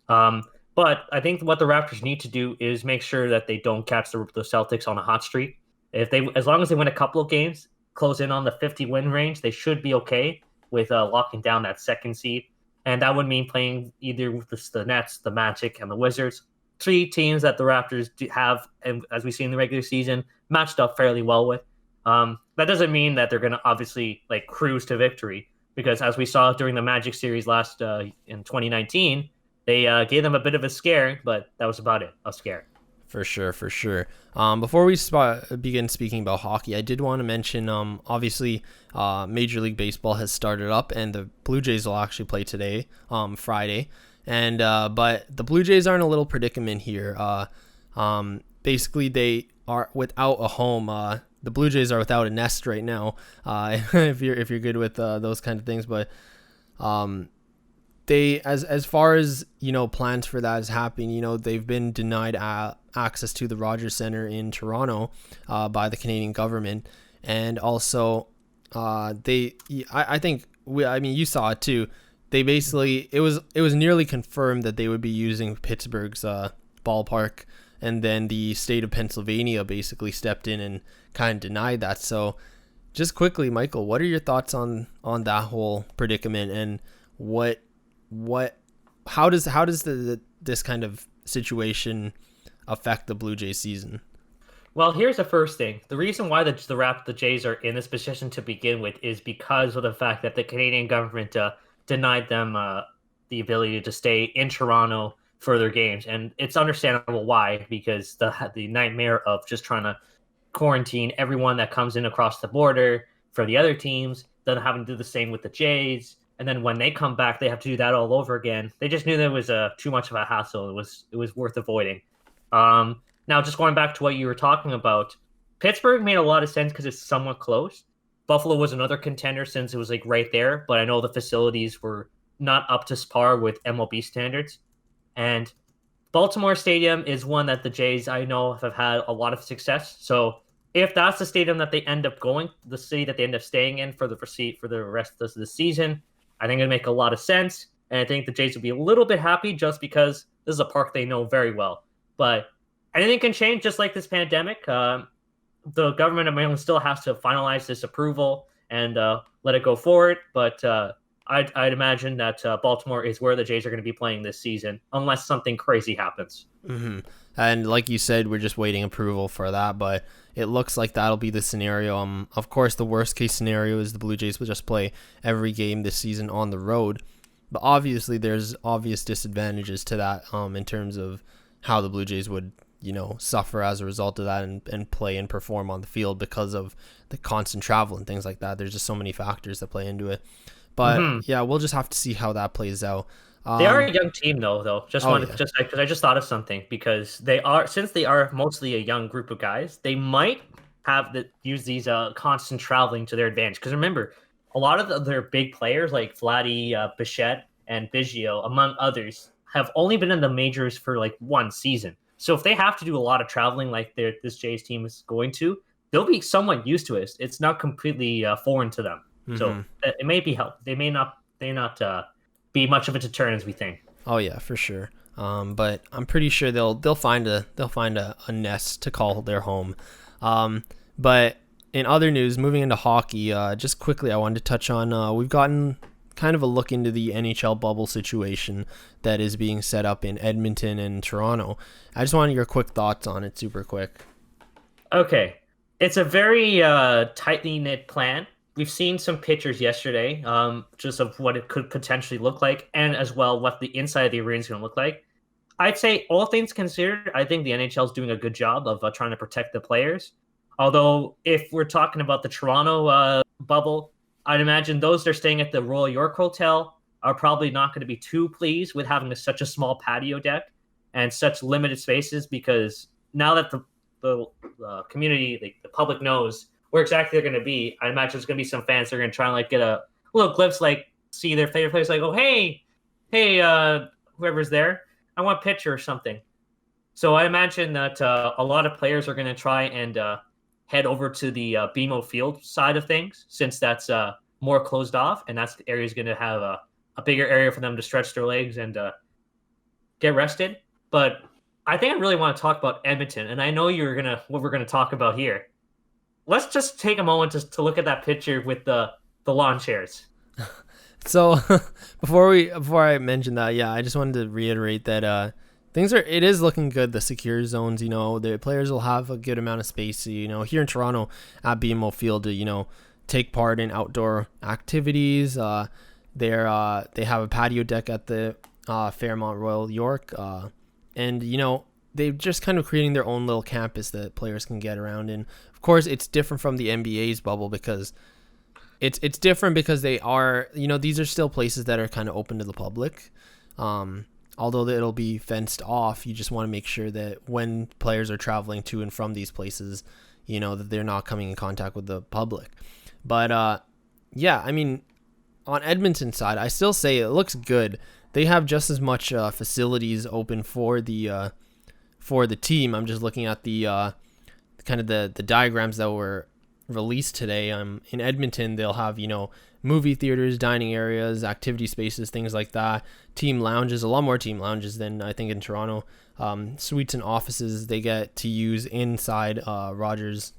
But I think what the Raptors need to do is make sure that they don't catch the Celtics on a hot streak. As long as they win a couple of games, close in on the 50-win range, they should be okay with locking down that second seed. And that would mean playing either with the Nets, the Magic, and the Wizards. three teams that the Raptors have, and as we see in the regular season, matched up fairly well with. That doesn't mean that they're going to obviously like cruise to victory, because as we saw during the Magic series last in 2019, they gave them a bit of a scare, but that was about it, a scare. For sure, for sure. Before we begin speaking about hockey, I did want to mention, obviously, Major League Baseball has started up, and the Blue Jays will actually play today, Friday. And but the Blue Jays are in a little predicament here. Basically, they are without a home. The Blue Jays are without a nest right now. If you're good with those kind of things, but they as far as plans for that is happening. They've been denied access to the Rogers Center in Toronto by the Canadian government, and also I think you saw it too. They basically it was nearly confirmed that they would be using Pittsburgh's ballpark, and then the state of Pennsylvania basically stepped in and kind of denied that. So just quickly, Michael, what are your thoughts on that whole predicament, and how does this kind of situation affect the Blue Jays season? Well, here's the first thing. The reason why the Jays are in this position to begin with is because of the fact that the Canadian government denied them the ability to stay in Toronto for their games. And it's understandable why, because the nightmare of just trying to quarantine everyone that comes in across the border for the other teams, then having to do the same with the Jays. And then when they come back, they have to do that all over again. They just knew there was too much of a hassle. It was worth avoiding. Now, just going back to what you were talking about, Pittsburgh made a lot of sense because it's somewhat close. Buffalo was another contender since it was like right there, but I know the facilities were not up to par with MLB standards. And Baltimore Stadium is one that the Jays, I know, have had a lot of success. So if that's the stadium that they end up going, the city that they end up staying in for the rest of the season, I think it'd make a lot of sense. And I think the Jays would be a little bit happy just because this is a park they know very well. But anything can change, just like this pandemic. The government of Maryland still has to finalize this approval and let it go forward. But I'd imagine that Baltimore is where the Jays are going to be playing this season, unless something crazy happens. Mm-hmm. And like you said, we're just waiting approval for that, but it looks like that'll be the scenario. Of course, the worst case scenario is the Blue Jays will just play every game this season on the road. But obviously, there's obvious disadvantages to that in terms of how the Blue Jays would suffer as a result of that and play and perform on the field because of the constant travel and things like that. There's just so many factors that play into it. But yeah, we'll just have to see how that plays out. They are a young team though. Because I just thought of something, because they are mostly a young group of guys. They might use these constant traveling to their advantage. Because remember, a lot of their big players like Vladdy, Bichette, and Biggio, among others, have only been in the majors for like one season. So if they have to do a lot of traveling like this Jays team is going to, they'll be somewhat used to it. It's not completely foreign to them. Mm-hmm. So it may be help. They may not be much of a deterrent as we think. Oh yeah, for sure. But I'm pretty sure they'll find a nest to call their home. But in other news, moving into hockey, just quickly, I wanted to touch on we've gotten kind of a look into the NHL bubble situation that is being set up in Edmonton and Toronto. I just wanted your quick thoughts on it, super quick. Okay, it's a very tightly knit plan. We've seen some pictures yesterday, just of what it could potentially look like, and as well what the inside of the arena is going to look like. I'd say, all things considered, I think the NHL is doing a good job of trying to protect the players. Although, if we're talking about the Toronto bubble, I'd imagine those that are staying at the Royal York Hotel are probably not going to be too pleased with having such a small patio deck and such limited spaces, because now that the community, the public knows where exactly they're going to be, I imagine there's going to be some fans that are going to try and like get a little glimpse, like see their favorite players, like, oh, hey, whoever's there, I want a picture or something. So I imagine that a lot of players are going to try and head over to the BMO Field side of things, since that's more closed off, and that's the area is going to have a bigger area for them to stretch their legs and get rested. But I think I really want to talk about Edmonton, and I know what we're gonna talk about here. Let's just take a moment to look at that picture with the lawn chairs. So before I mention that, yeah, I just wanted to reiterate that It is looking good. The secure zones, the players will have a good amount of space. Here in Toronto at BMO Field to, take part in outdoor activities. They have a patio deck at the Fairmont Royal York, and they're just kind of creating their own little campus that players can get around in. Of course, it's different from the NBA's bubble because it's different because they are, these are still places that are kind of open to the public. Although it'll be fenced off, you just want to make sure that when players are traveling to and from these places, that they're not coming in contact with the public. But yeah, I mean, on Edmonton's side, I still say it looks good. They have just as much facilities open for the team. I'm just looking at the kind of the diagrams that were released today. In Edmonton, they'll have movie theaters, dining areas, activity spaces, things like that. Team lounges, a lot more team lounges than I think in Toronto. Suites and offices they get to use inside Rogers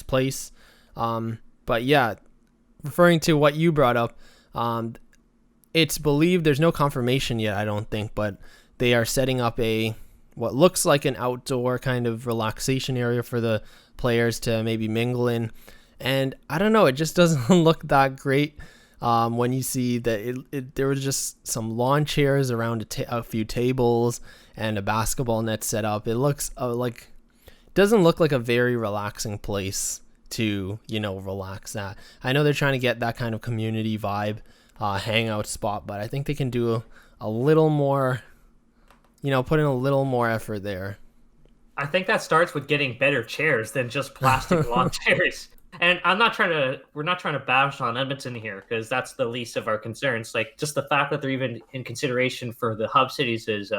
Place. But yeah, referring to what you brought up, it's believed, there's no confirmation yet, I don't think, but they are setting up what looks like an outdoor kind of relaxation area for the players to maybe mingle in. And I don't know, it just doesn't look that great when you see that there was just some lawn chairs around a few tables and a basketball net set up. It looks doesn't look like a very relaxing place to relax at. I know they're trying to get that kind of community vibe hangout spot, but I think they can do a little more, put in a little more effort there. I think that starts with getting better chairs than just plastic lawn chairs. And we're not trying to bash on Edmonton here because that's the least of our concerns. Like, just the fact that they're even in consideration for the hub cities is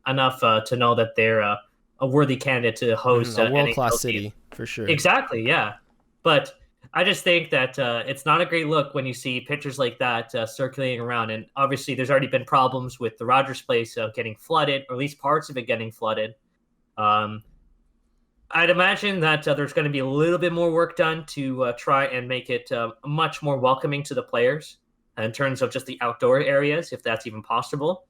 enough to know that they're a worthy candidate to host a world-class city for sure. Exactly, yeah. But I just think that it's not a great look when you see pictures like that circulating around. And obviously, there's already been problems with the Rogers Place getting flooded, or at least parts of it getting flooded. I'd imagine that there's going to be a little bit more work done to try and make it much more welcoming to the players in terms of just the outdoor areas, if that's even possible.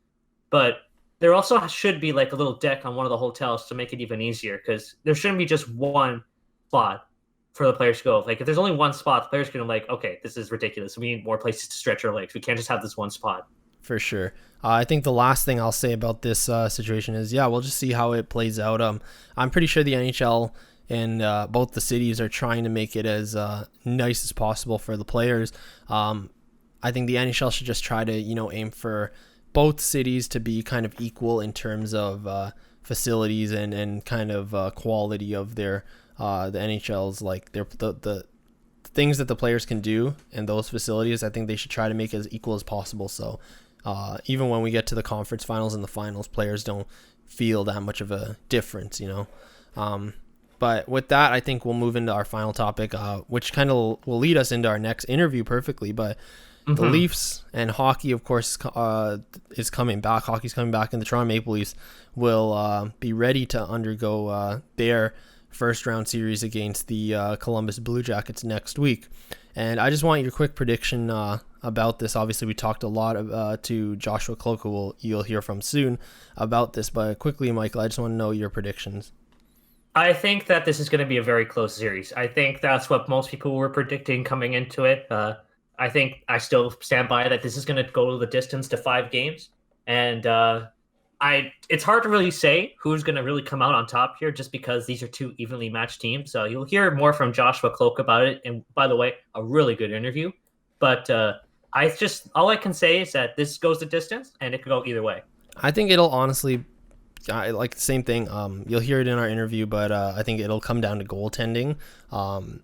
But there also should be like a little deck on one of the hotels to make it even easier, because there shouldn't be just one spot for the players to go. Like, if there's only one spot, the players can okay, this is ridiculous. We need more places to stretch our legs. We can't just have this one spot. For sure. I think the last thing I'll say about this situation is, we'll just see how it plays out. I'm pretty sure the NHL and both the cities are trying to make it as nice as possible for the players. I think the NHL should just try to, aim for both cities to be kind of equal in terms of facilities and kind of quality of their the NHL's, like the things that the players can do in those facilities. I think they should try to make it as equal as possible. So even when we get to the conference finals and the finals, players don't feel that much of a difference, But with that, I think we'll move into our final topic, which kind of will lead us into our next interview perfectly. But the Leafs and hockey, of course, is coming back. Hockey's coming back, and the Toronto Maple Leafs will be ready to undergo their first round series against the Columbus Blue Jackets next week. And I just want your quick prediction about this. Obviously, we talked a lot to Joshua Kloke, who you'll hear from soon about this. But quickly, Michael, I just want to know your predictions. I think that this is going to be a very close series. I think that's what most people were predicting coming into it. I think I still stand by that this is going to go the distance to 5 games. And it's hard to really say who's going to really come out on top here, just because these are 2 evenly matched teams. So you'll hear more from Joshua Kloke about it. And by the way, a really good interview. But all I can say is that this goes the distance, and it could go either way. I think it'll honestly, like the same thing. You'll hear it in our interview, but I think it'll come down to goaltending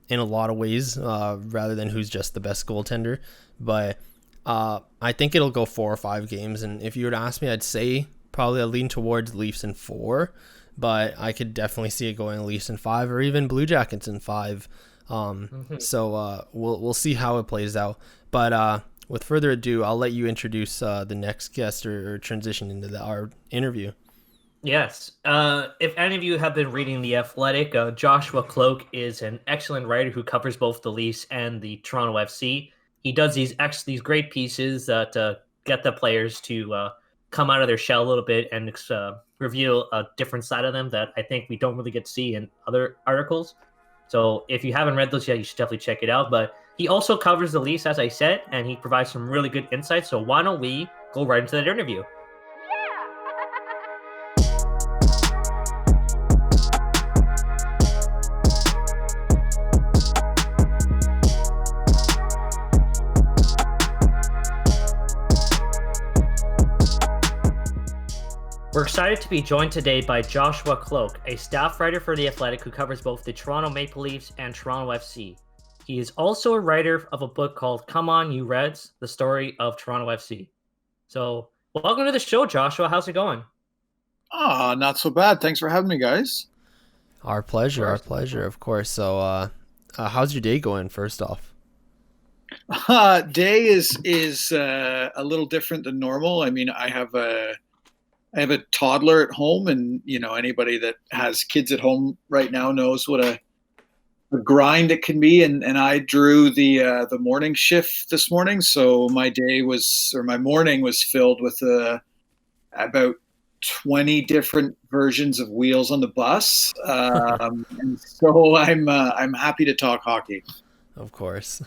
in a lot of ways, rather than who's just the best goaltender. But I think it'll go 4 or 5 games. And if you were to ask me, I'd say probably I lean towards Leafs in 4, but I could definitely see it going Leafs in 5, or even Blue Jackets in 5. So we'll see how it plays out. But with further ado, I'll let you introduce the next guest or transition into our interview. Yes. If any of you have been reading The Athletic, Joshua Kloke is an excellent writer who covers both the Leafs and the Toronto FC. He does these great pieces that get the players to come out of their shell a little bit and reveal a different side of them that I think we don't really get to see in other articles. So if you haven't read those yet, you should definitely check it out. But he also covers the Leafs, as I said, and he provides some really good insights. So why don't we go right into that interview? We're excited to be joined today by Joshua Kloke, a staff writer for The Athletic who covers both the Toronto Maple Leafs and Toronto FC. He is also a writer of a book called Come On, You Reds, the story of Toronto FC. So, welcome to the show, Joshua. How's it going? Not so bad. Thanks for having me, guys. Our pleasure, of course. So, how's your day going, first off? Day is a little different than normal. I mean, I have a toddler at home, and anybody that has kids at home right now knows what a grind it can be. And I drew the morning shift this morning, so my morning was filled with about 20 different versions of wheels on the bus. And so I'm happy to talk hockey. Of course.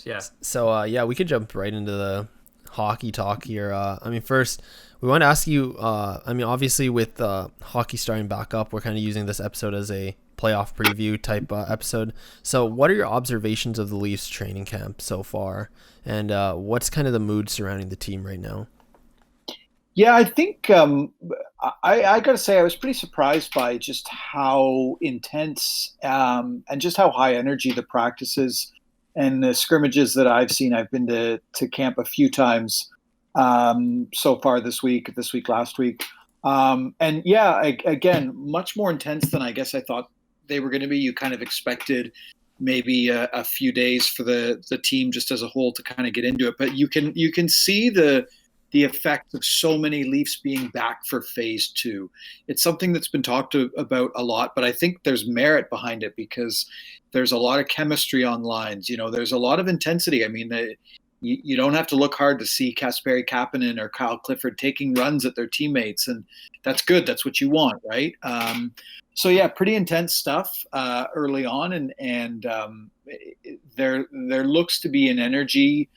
Yeah. So we could jump right into the hockey talk here. First, we want to ask you, obviously with hockey starting back up, we're kind of using this episode as a playoff preview type episode. So what are your observations of the Leafs training camp so far? And what's kind of the mood surrounding the team right now? Yeah, I think I got to say I was pretty surprised by just how intense and just how high energy the practices and the scrimmages that I've seen. I've been to camp a few times so far this week, last week. And yeah, again, much more intense than I guess I thought they were going to be. You kind of expected maybe a few days for the team just as a whole to kind of get into it. But you can see the effect of so many Leafs being back for phase 2. It's something that's been talked about a lot, but I think there's merit behind it because there's a lot of chemistry on lines. There's a lot of intensity. I mean, you don't have to look hard to see Kasperi Kapanen or Kyle Clifford taking runs at their teammates, and that's good. That's what you want, right? So yeah, pretty intense stuff early on, and there looks to be an energy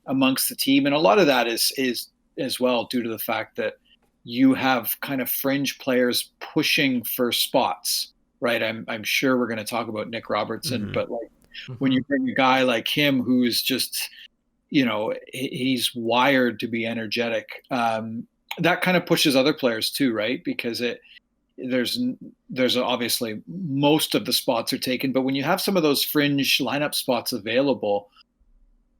amongst the team, and a lot of that is as well due to the fact that you have kind of fringe players pushing for spots, right? I'm sure we're going to talk about Nick Robertson, but when you bring a guy like him who's just he's wired to be energetic, that kind of pushes other players too, right? Because there's obviously most of the spots are taken, but when you have some of those fringe lineup spots available,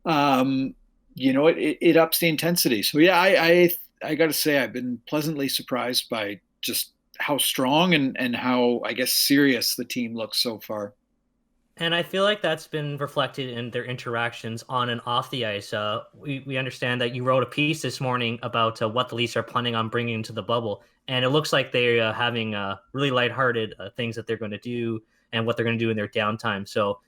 it ups the intensity. So yeah, I got to say I've been pleasantly surprised by just how strong and how, I guess, serious the team looks so far. And I feel like that's been reflected in their interactions on and off the ice. We understand that you wrote a piece this morning about what the Leafs are planning on bringing into the bubble. And it looks like they're having really lighthearted things that they're going to do and what they're going to do in their downtime. So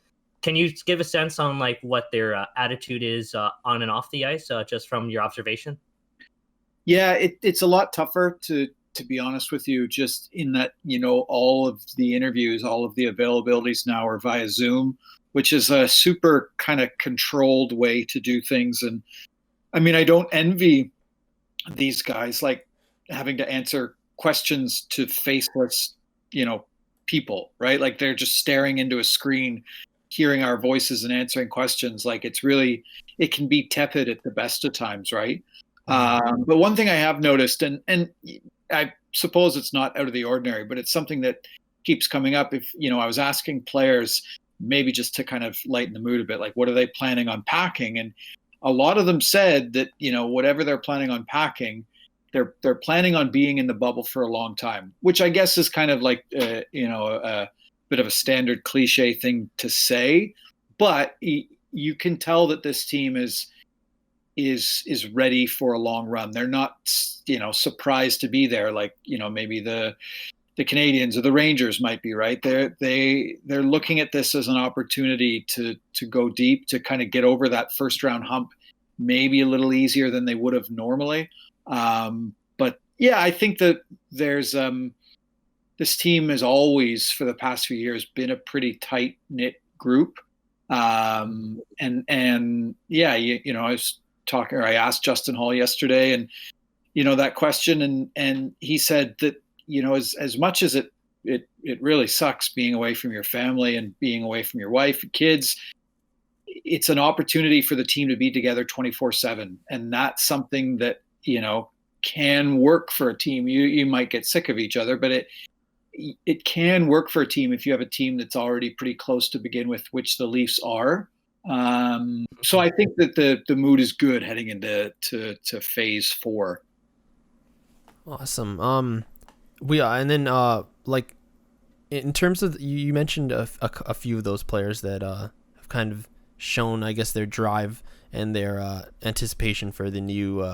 can you give a sense on what their attitude is on and off the ice, just from your observation? Yeah, it's a lot tougher to be honest with you, just in that, all of the interviews, all of the availabilities now are via Zoom, which is a super kind of controlled way to do things. And I mean, I don't envy these guys having to answer questions to faceless, people, right? Like they're just staring into a screen, hearing our voices and answering questions. It can be tepid at the best of times, right? But one thing I have noticed, and I suppose it's not out of the ordinary, but it's something that keeps coming up. If, I was asking players maybe just to kind of lighten the mood a bit, what are they planning on packing? And a lot of them said that, whatever they're planning on packing, they're planning on being in the bubble for a long time, which I guess is kind of a bit of a standard cliche thing to say, but you can tell that this team is ready for a long run. They're not, surprised to be there. Maybe the Canadians or the Rangers might be, right. They're looking at this as an opportunity to go deep, to kind of get over that first round hump, maybe a little easier than they would have normally. But Yeah, I think that there's this team has always, for the past few years, been a pretty tight knit group. And yeah, I was talking, or I asked Justin Hall yesterday, and that question, and he said that as much as it really sucks being away from your family and being away from your wife and kids, it's an opportunity for the team to be together 24/7, and that's something that can work for a team. You might get sick of each other, but it can work for a team if you have a team that's already pretty close to begin with, which the Leafs are. So I think that the mood is good heading into phase 4. Awesome. And then like in terms of, you mentioned a few of those players that have kind of shown, I guess, their drive and their anticipation for the new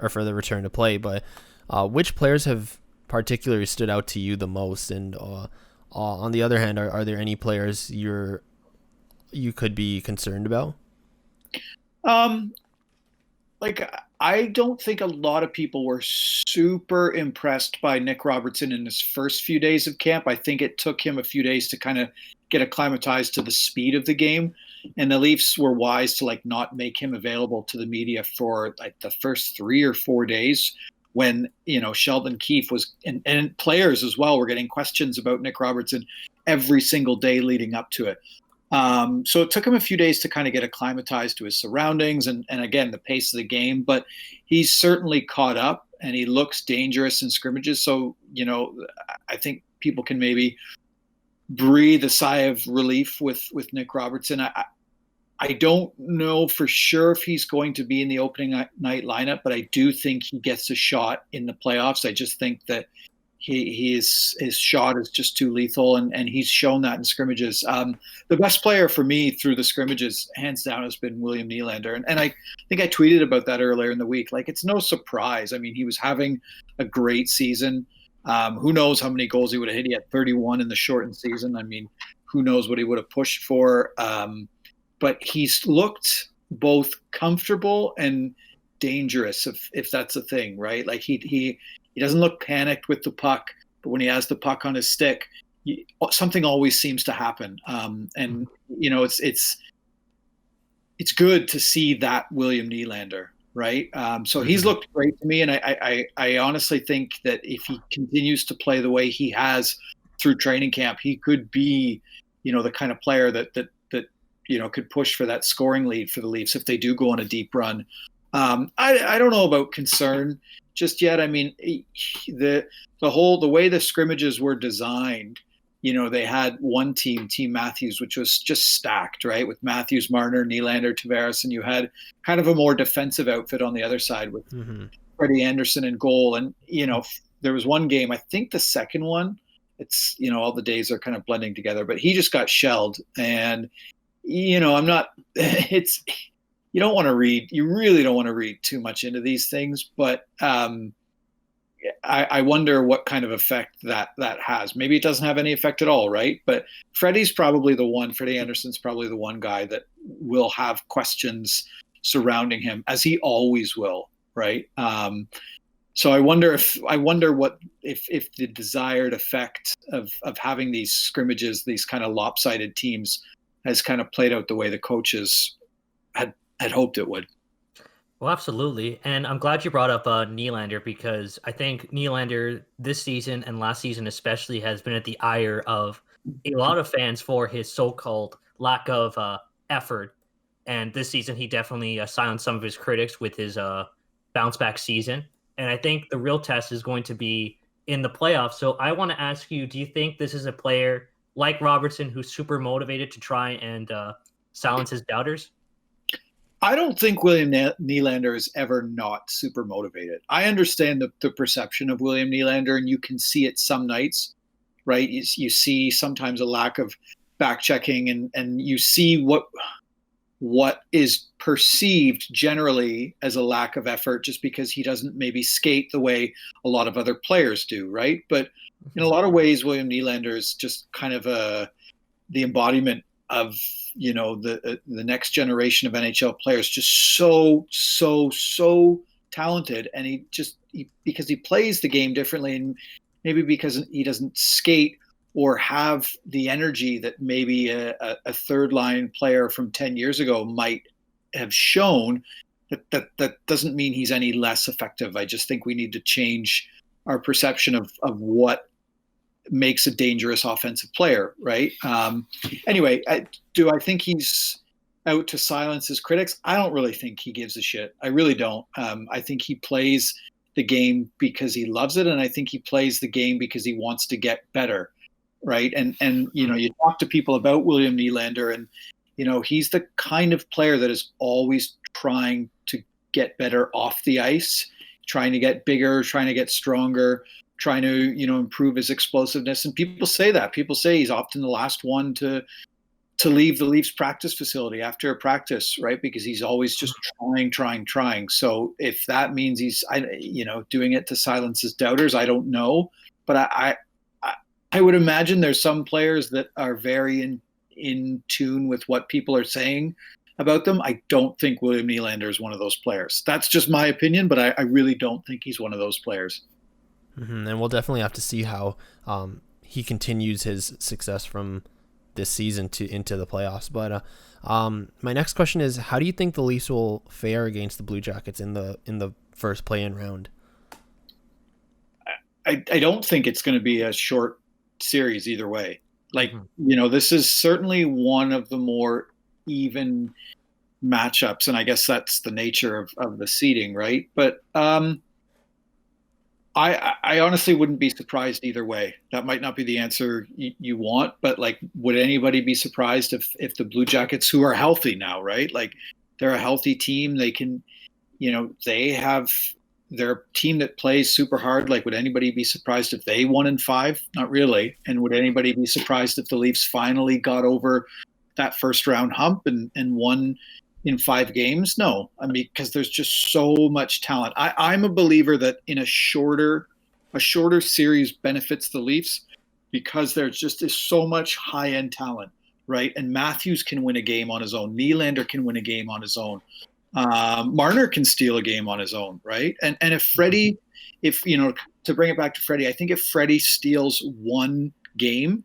or for the return to play. But which players have particularly stood out to you the most? And on the other hand, are there any players you could be concerned about? Like, I don't think a lot of people were super impressed by Nick Robertson in his first few days of camp. I think it took him a few days to kind of get acclimatized to the speed of the game. And the Leafs were wise to not make him available to the media for the first 3 or 4 days, when Sheldon Keefe was, and players as well, were getting questions about Nick Robertson every single day leading up to it. So it took him a few days to kind of get acclimatized to his surroundings and again, the pace of the game, but he's certainly caught up and he looks dangerous in scrimmages. So, I think people can maybe breathe a sigh of relief with Nick Robertson. I don't know for sure if he's going to be in the opening night lineup, but I do think he gets a shot in the playoffs. I just think that his shot is just too lethal, and he's shown that in scrimmages. The best player for me through the scrimmages, hands down, has been William Nylander. And I think I tweeted about that earlier in the week. It's no surprise. I mean, he was having a great season. Who knows how many goals he would have hit? He had 31 in the shortened season. I mean, who knows what he would have pushed for? But he's looked both comfortable and dangerous, if that's a thing, right? He doesn't look panicked with the puck, but when he has the puck on his stick, something always seems to happen. And it's good to see that William Nylander, right? So he's looked great to me, and I honestly think that if he continues to play the way he has through training camp, he could be, the kind of player that could push for that scoring lead for the Leafs if they do go on a deep run. I don't know about concern just yet. I mean, the way the scrimmages were designed, they had one team Matthews, which was just stacked, right? With Matthews, Marner, Nylander, Tavares, and you had kind of a more defensive outfit on the other side with Freddie Anderson in goal. And, there was one game, I think the second one, it's, all the days are kind of blending together, but he just got shelled. And, I'm not, you don't want to read, you really don't want to read too much into these things, but I wonder what kind of effect that has. Maybe it doesn't have any effect at all, right? But Freddie Anderson's probably the one guy that will have questions surrounding him, as he always will, right? So I wonder what if the desired effect of having these scrimmages, these kind of lopsided teams, has kind of played out the way the coaches had hoped it would. Well, absolutely. And I'm glad you brought up Nylander, because I think Nylander this season and last season especially has been at the ire of a lot of fans for his so-called lack of effort. And this season he definitely silenced some of his critics with his bounce back season. And I think the real test is going to be in the playoffs. So I want to ask you, do you think this is a player like Robertson who's super motivated to try and silence his doubters? I don't think William Nylander is ever not super motivated. I understand the perception of William Nylander, and you can see it some nights, right? You see sometimes a lack of back checking, and you see what is perceived generally as a lack of effort, just because he doesn't maybe skate the way a lot of other players do, right? But in a lot of ways, William Nylander is just kind of the embodiment of the next generation of NHL players, just so talented, and because he plays the game differently, and maybe because he doesn't skate or have the energy that maybe a third line player from 10 years ago might have shown, that doesn't mean he's any less effective. I just think we need to change our perception of what makes a dangerous offensive player, right? Anyway, do I think he's out to silence his critics? I don't really think he gives a shit. I really don't. I think he plays the game because he loves it, and I think he plays the game because he wants to get better, right? And you talk to people about William Nylander, and he's the kind of player that is always trying to get better off the ice, trying to get bigger, trying to get stronger, trying to improve his explosiveness. And people say he's often the last one to leave the Leafs practice facility after a practice, right? Because he's always just trying. So if that means he's doing it to silence his doubters, I don't know. But I would imagine there's some players that are very in tune with what people are saying about them. I don't think William Nylander is one of those players. That's just my opinion, but I really don't think he's one of those players. Mm-hmm. And we'll definitely have to see how he continues his success from this season into the playoffs. But my next question is, how do you think the Leafs will fare against the Blue Jackets in the first play-in round? I don't think it's going to be a short series either way. This is certainly one of the more even matchups, and I guess that's the nature of the seeding, right? But I honestly wouldn't be surprised either way. That might not be the answer you want, but would anybody be surprised if the Blue Jackets, who are healthy now, right? They're a healthy team. They can, they have their team that plays super hard. Would anybody be surprised if they 1-5? Not really. And would anybody be surprised if the Leafs finally got over that first round hump and won in 5 games? No. I mean, because there's just so much talent. I'm a believer that in a shorter series benefits the Leafs because there just is so much high-end talent, right? And Matthews can win a game on his own. Nylander can win a game on his own. Marner can steal a game on his own, right? And if Freddie, to bring it back to Freddie, I think if Freddie steals one game,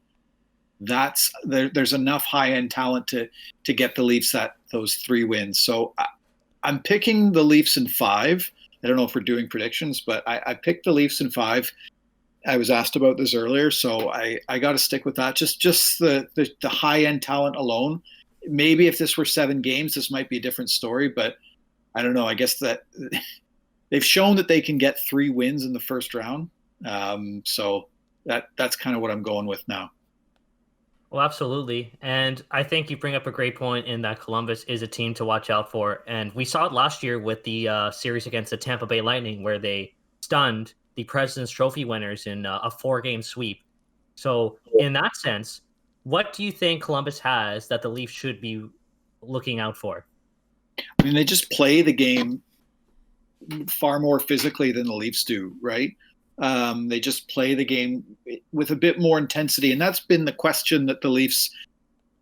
there's enough high-end talent to get the Leafs those 3 wins. So I'm picking the Leafs in 5. I don't know if we're doing predictions, but I picked the Leafs in 5. I was asked about this earlier, so I got to stick with that. Just the high-end talent alone. Maybe if this were 7 games, this might be a different story, but I don't know. I guess that they've shown that they can get 3 wins in the first round. So that's kind of what I'm going with now. Well, absolutely. And I think you bring up a great point in that Columbus is a team to watch out for. And we saw it last year with the series against the Tampa Bay Lightning, where they stunned the President's Trophy winners in a 4-game sweep. So in that sense, what do you think Columbus has that the Leafs should be looking out for? I mean, they just play the game far more physically than the Leafs do, right? They just play the game with a bit more intensity. And that's been the question that the Leafs,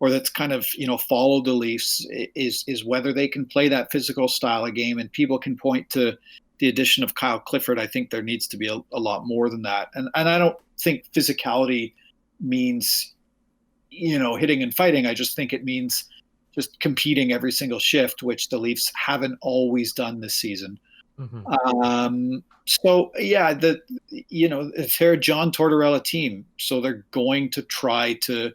or that's kind of, followed the Leafs, is whether they can play that physical style of game. And people can point to the addition of Kyle Clifford. I think there needs to be a lot more than that. And I don't think physicality means, hitting and fighting. I just think it means just competing every single shift, which the Leafs haven't always done this season. Mm-hmm. So yeah, they're a John Tortorella team, so they're going to try to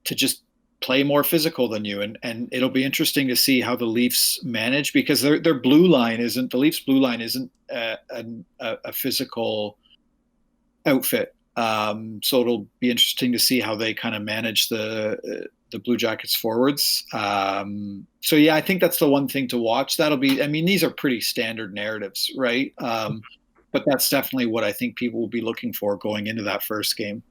just play more physical than you, and it'll be interesting to see how the Leafs manage, because their blue line isn't, the Leafs blue line isn't a physical outfit. So it'll be interesting to see how they kind of manage the Blue Jackets forwards. So yeah, I think that's the one thing to watch. These are pretty standard narratives, right? But that's definitely what I think people will be looking for going into that first game.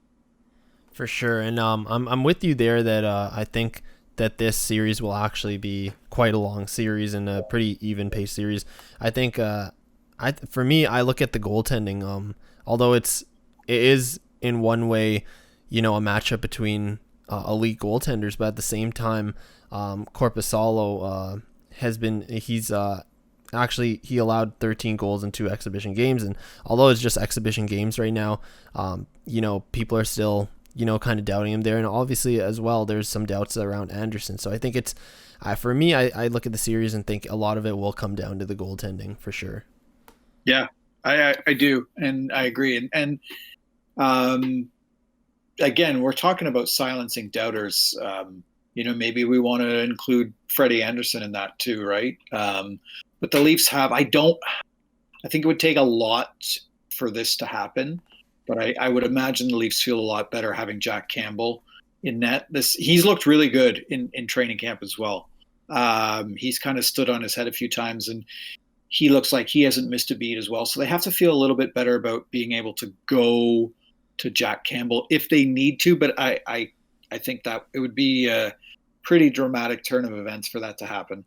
For sure. And I'm with you there that I think that this series will actually be quite a long series and a pretty even paced series. I think for me, I look at the goaltending, although it is in one way, a matchup between elite goaltenders, but at the same time, Korpisalo he's actually he allowed 13 goals in 2 exhibition games, and although it's just exhibition games right now, people are still kind of doubting him there, and obviously as well there's some doubts around Anderson. So I think it's for me, I look at the series and think a lot of it will come down to the goaltending for sure. Yeah, I do, and I agree. And again, we're talking about silencing doubters. Maybe we want to include Freddie Anderson in that too, right? But the Leafs have, I think it would take a lot for this to happen, but I would imagine the Leafs feel a lot better having Jack Campbell in net. He's looked really good in training camp as well. He's kind of stood on his head a few times, and he looks like he hasn't missed a beat as well. So they have to feel a little bit better about being able to go to Jack Campbell if they need to. But I think that it would be a pretty dramatic turn of events for that to happen.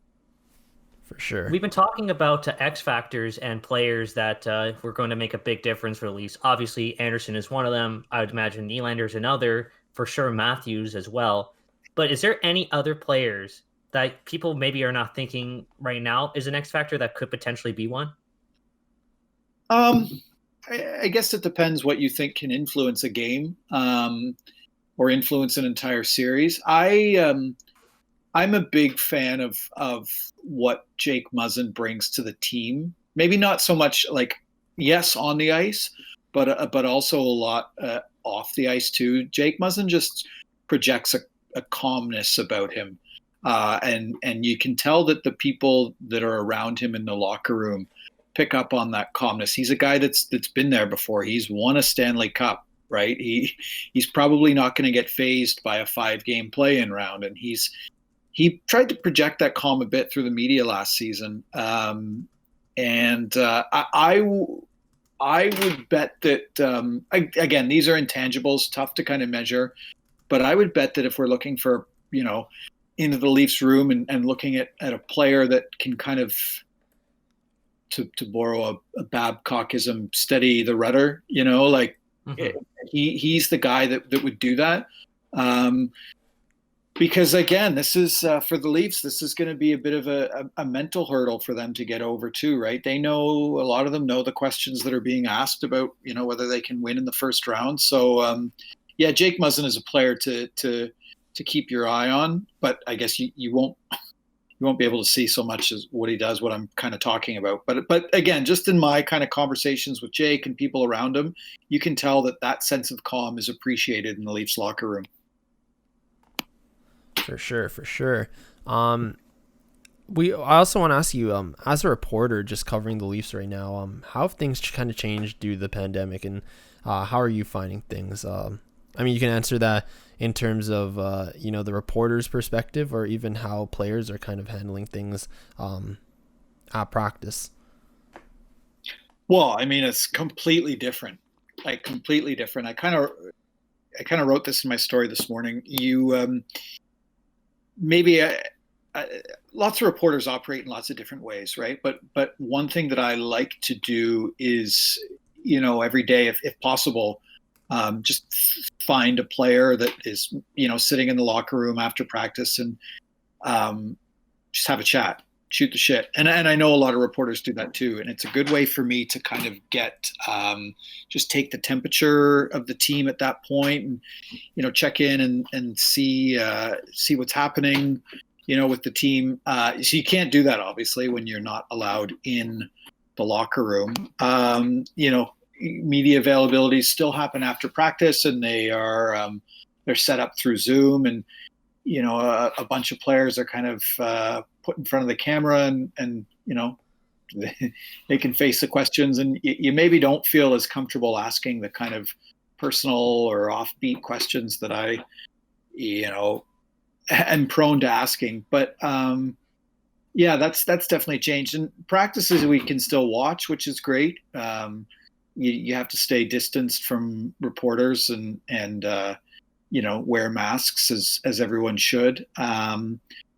For sure. We've been talking about X factors and players that were going to make a big difference for the Leafs. Obviously, Anderson is one of them. I would imagine Nylander is another. For sure, Matthews as well. But is there any other players that people maybe are not thinking right now is an X factor that could potentially be one? I guess it depends what you think can influence a game or influence an entire series. I'm a big fan of what Jake Muzzin brings to the team. Maybe not so much yes, on the ice, but also a lot off the ice too. Jake Muzzin just projects a calmness about him. And you can tell that the people that are around him in the locker room pick up on that calmness. He's a guy that's been there before. He's won a Stanley Cup, right? He's probably not going to get fazed by a 5-game play-in round, and he tried to project that calm a bit through the media last season. I would bet that again, these are intangibles, tough to kind of measure, but I would bet that if we're looking for into the Leafs room and looking at a player that can kind of, to borrow a Babcockism, steady the rudder, he's the guy that would do that. Because again, this is for the Leafs, this is going to be a bit of a mental hurdle for them to get over too, right? They know, a lot of them know the questions that are being asked about, whether they can win in the first round. So Jake Muzzin is a player to keep your eye on, but I guess you won't be able to see so much as what he does, what I'm kind of talking about. But again, just in my kind of conversations with Jake and people around him, you can tell that sense of calm is appreciated in the Leafs locker room. For sure. I also want to ask you, as a reporter just covering the Leafs right now, how have things kind of changed due to the pandemic, and how are you finding things? You can answer that in terms of the reporter's perspective, or even how players are kind of handling things at practice. Well, it's completely different. Completely different. I kind of wrote this in my story this morning. Lots of reporters operate in lots of different ways, right? But one thing that I like to do is, every day, if possible, just find a player that is, sitting in the locker room after practice and just have a chat, shoot the shit. And I know a lot of reporters do that too. And it's a good way for me to kind of get, just take the temperature of the team at that point and, check in and see what's happening, with the team. So you can't do that, obviously, when you're not allowed in the locker room. Media availabilities still happen after practice, and they're set up through Zoom, and a bunch of players are kind of put in front of the camera, and they can face the questions, and you maybe don't feel as comfortable asking the kind of personal or offbeat questions that I am prone to asking. But that's definitely changed. And practices we can still watch, which is great. You have to stay distanced from reporters and wear masks as everyone should.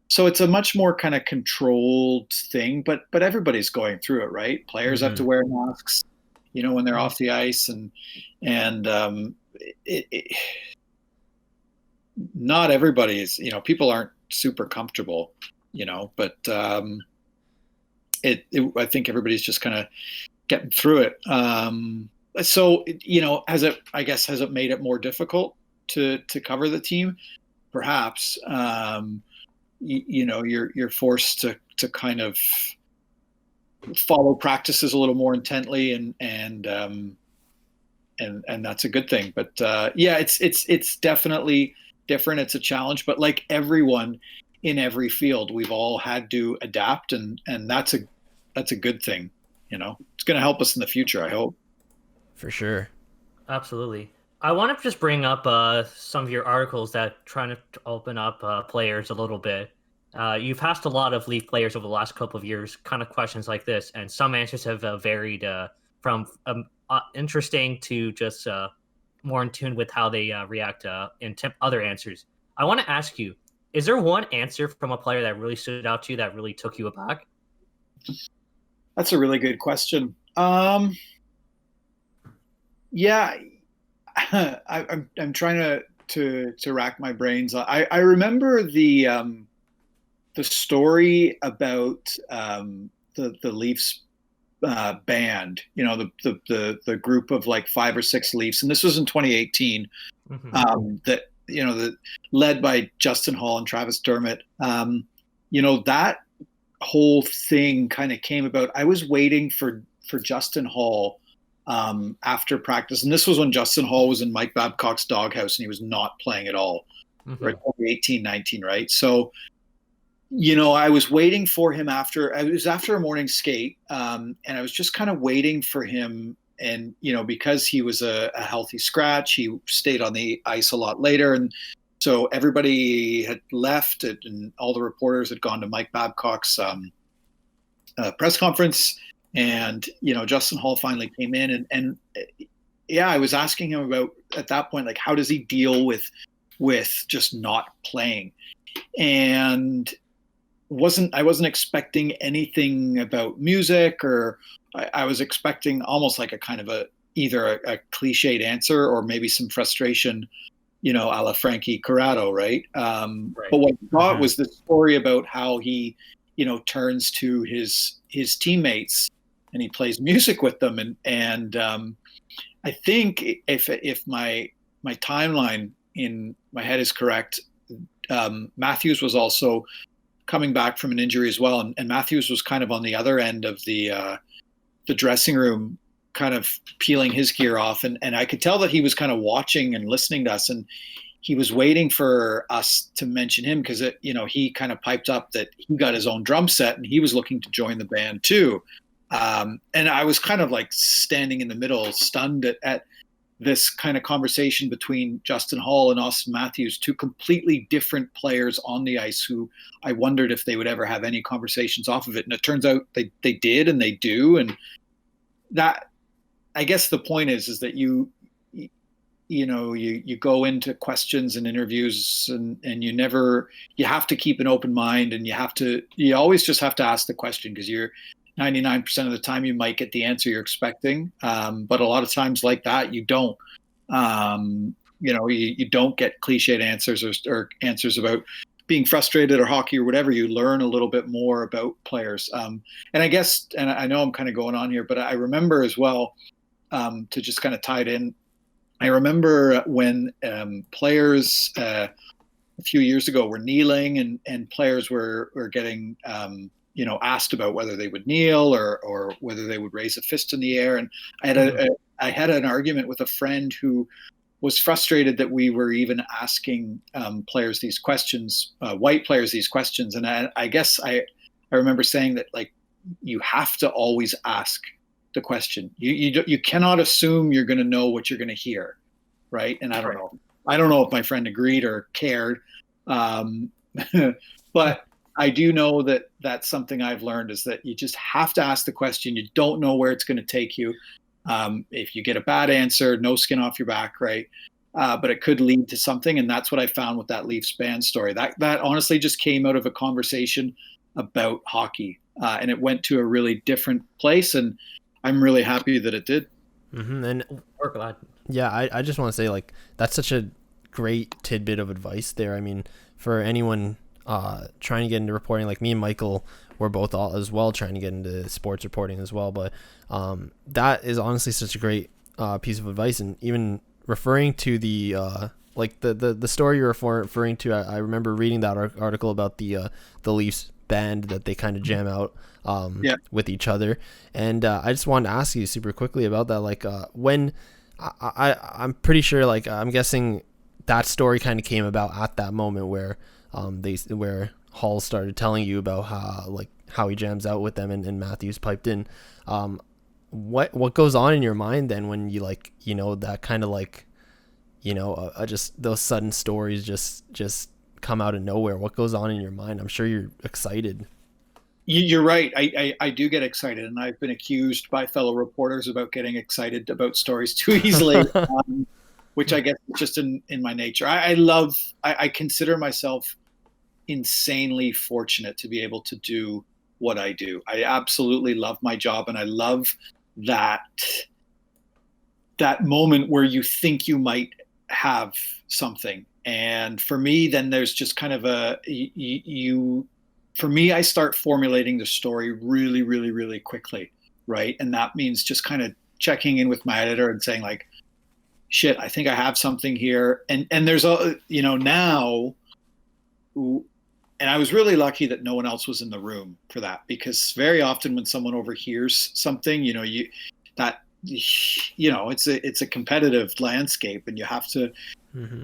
So it's a much more kind of controlled thing, but everybody's going through it, right? Players have to wear masks, when they're off the ice, and not everybody is, people aren't super comfortable, but I think everybody's just kind of getting through it. So, has it made it more difficult to cover the team? Perhaps. You're forced to kind of follow practices a little more intently, and that's a good thing. But it's definitely different. It's a challenge, but like everyone in every field, we've all had to adapt, and that's a good thing. It's going to help us in the future, I hope. For sure. Absolutely. I want to just bring up some of your articles that trying to open up players a little bit. You've asked a lot of Leaf players over the last couple of years, kind of questions like this, and some answers have varied from interesting to just more in tune with how they react in other answers. I want to ask you, is there one answer from a player that really stood out to you that really took you aback? That's a really good question. Yeah, I'm trying to rack my brains. I remember the story about the Leafs band. The group of like 5 or 6 Leafs, and this was in 2018. Mm-hmm. That led by Justin Hall and Travis Dermott. That whole thing kind of came about. I was waiting for Justin Hall after practice, and this was when Justin Hall was in Mike Babcock's doghouse and he was not playing at all. Mm-hmm. Right, 18-19, right? So I was waiting for him after a morning skate, and I was just kind of waiting for him. And because he was a healthy scratch, he stayed on the ice a lot later, and so everybody had left, and all the reporters had gone to Mike Babcock's press conference. And Justin Hall finally came in, and I was asking him about, at that point, like, how does he deal with just not playing? And I wasn't expecting anything about music, or I was expecting almost like a kind of either a cliched answer or maybe some frustration, a la Frankie Corrado, right? Right. But what I got was the story about how he, turns to his teammates and he plays music with them, and I think if my timeline in my head is correct, Matthews was also coming back from an injury as well, and Matthews was kind of on the other end of the dressing room, kind of peeling his gear off, and I could tell that he was kind of watching and listening to us, and he was waiting for us to mention him because he kind of piped up that he got his own drum set and he was looking to join the band too. And I was kind of like standing in the middle, stunned at this kind of conversation between Justin Hall and Austin Matthews, 2 completely different players on the ice who I wondered if they would ever have any conversations off of it. And it turns out they did, and they do. And that, I guess the point is that you go into questions and interviews, and you have to keep an open mind, and you always just have to ask the question, because you're 99% of the time you might get the answer you're expecting. But a lot of times like that, you don't. You don't get cliched answers or answers about being frustrated or hockey or whatever. You learn a little bit more about players. And I guess, and I know I'm kind of going on here, but I remember as well, to just kind of tie it in, I remember when players a few years ago were kneeling, and players were getting asked about whether they would kneel or whether they would raise a fist in the air. And I had an argument with a friend who was frustrated that we were even asking players these questions, white players these questions. And I guess I remember saying that, like, you have to always ask the question. You cannot assume you're going to know what you're going to hear, right? And I don't know if my friend agreed or cared, but I do know that that's something I've learned, is that you just have to ask the question. You don't know where it's going to take you. If you get a bad answer, no skin off your back, right? But it could lead to something, and that's what I found with that Leafs band story. That honestly just came out of a conversation about hockey, and it went to a really different place, and I'm really happy that it did. Mm-hmm. And we're glad. Yeah, I just want to say, like, that's such a great tidbit of advice there. I mean, for anyone trying to get into reporting, like me and Michael, we're both all as well trying to get into sports reporting as well. But that is honestly such a great piece of advice. And even referring to the like the story you're referring to, I remember reading that article about the Leafs band that they kind of jam out with each other. And I just wanted to ask you super quickly about that. Like when I'm pretty sure, like I'm guessing that story kind of came about at that moment where where Hall started telling you about how he jams out with them, and Matthews piped in. What goes on in your mind then when you that kind of just those sudden stories just come out of nowhere? What goes on in your mind? I'm sure you're excited. You're right. I do get excited, and I've been accused by fellow reporters about getting excited about stories too easily, which I guess is just in my nature. I consider myself insanely fortunate to be able to do what I do. I absolutely love my job, and I love that moment where you think you might have something. And for me, then there's just kind of for me, I start formulating the story really, really, really quickly, right? And that means just kind of checking in with my editor and saying like, shit, I think I have something here. And there's now, and I was really lucky that no one else was in the room for that, because very often when someone overhears something, it's a competitive landscape, and you have to,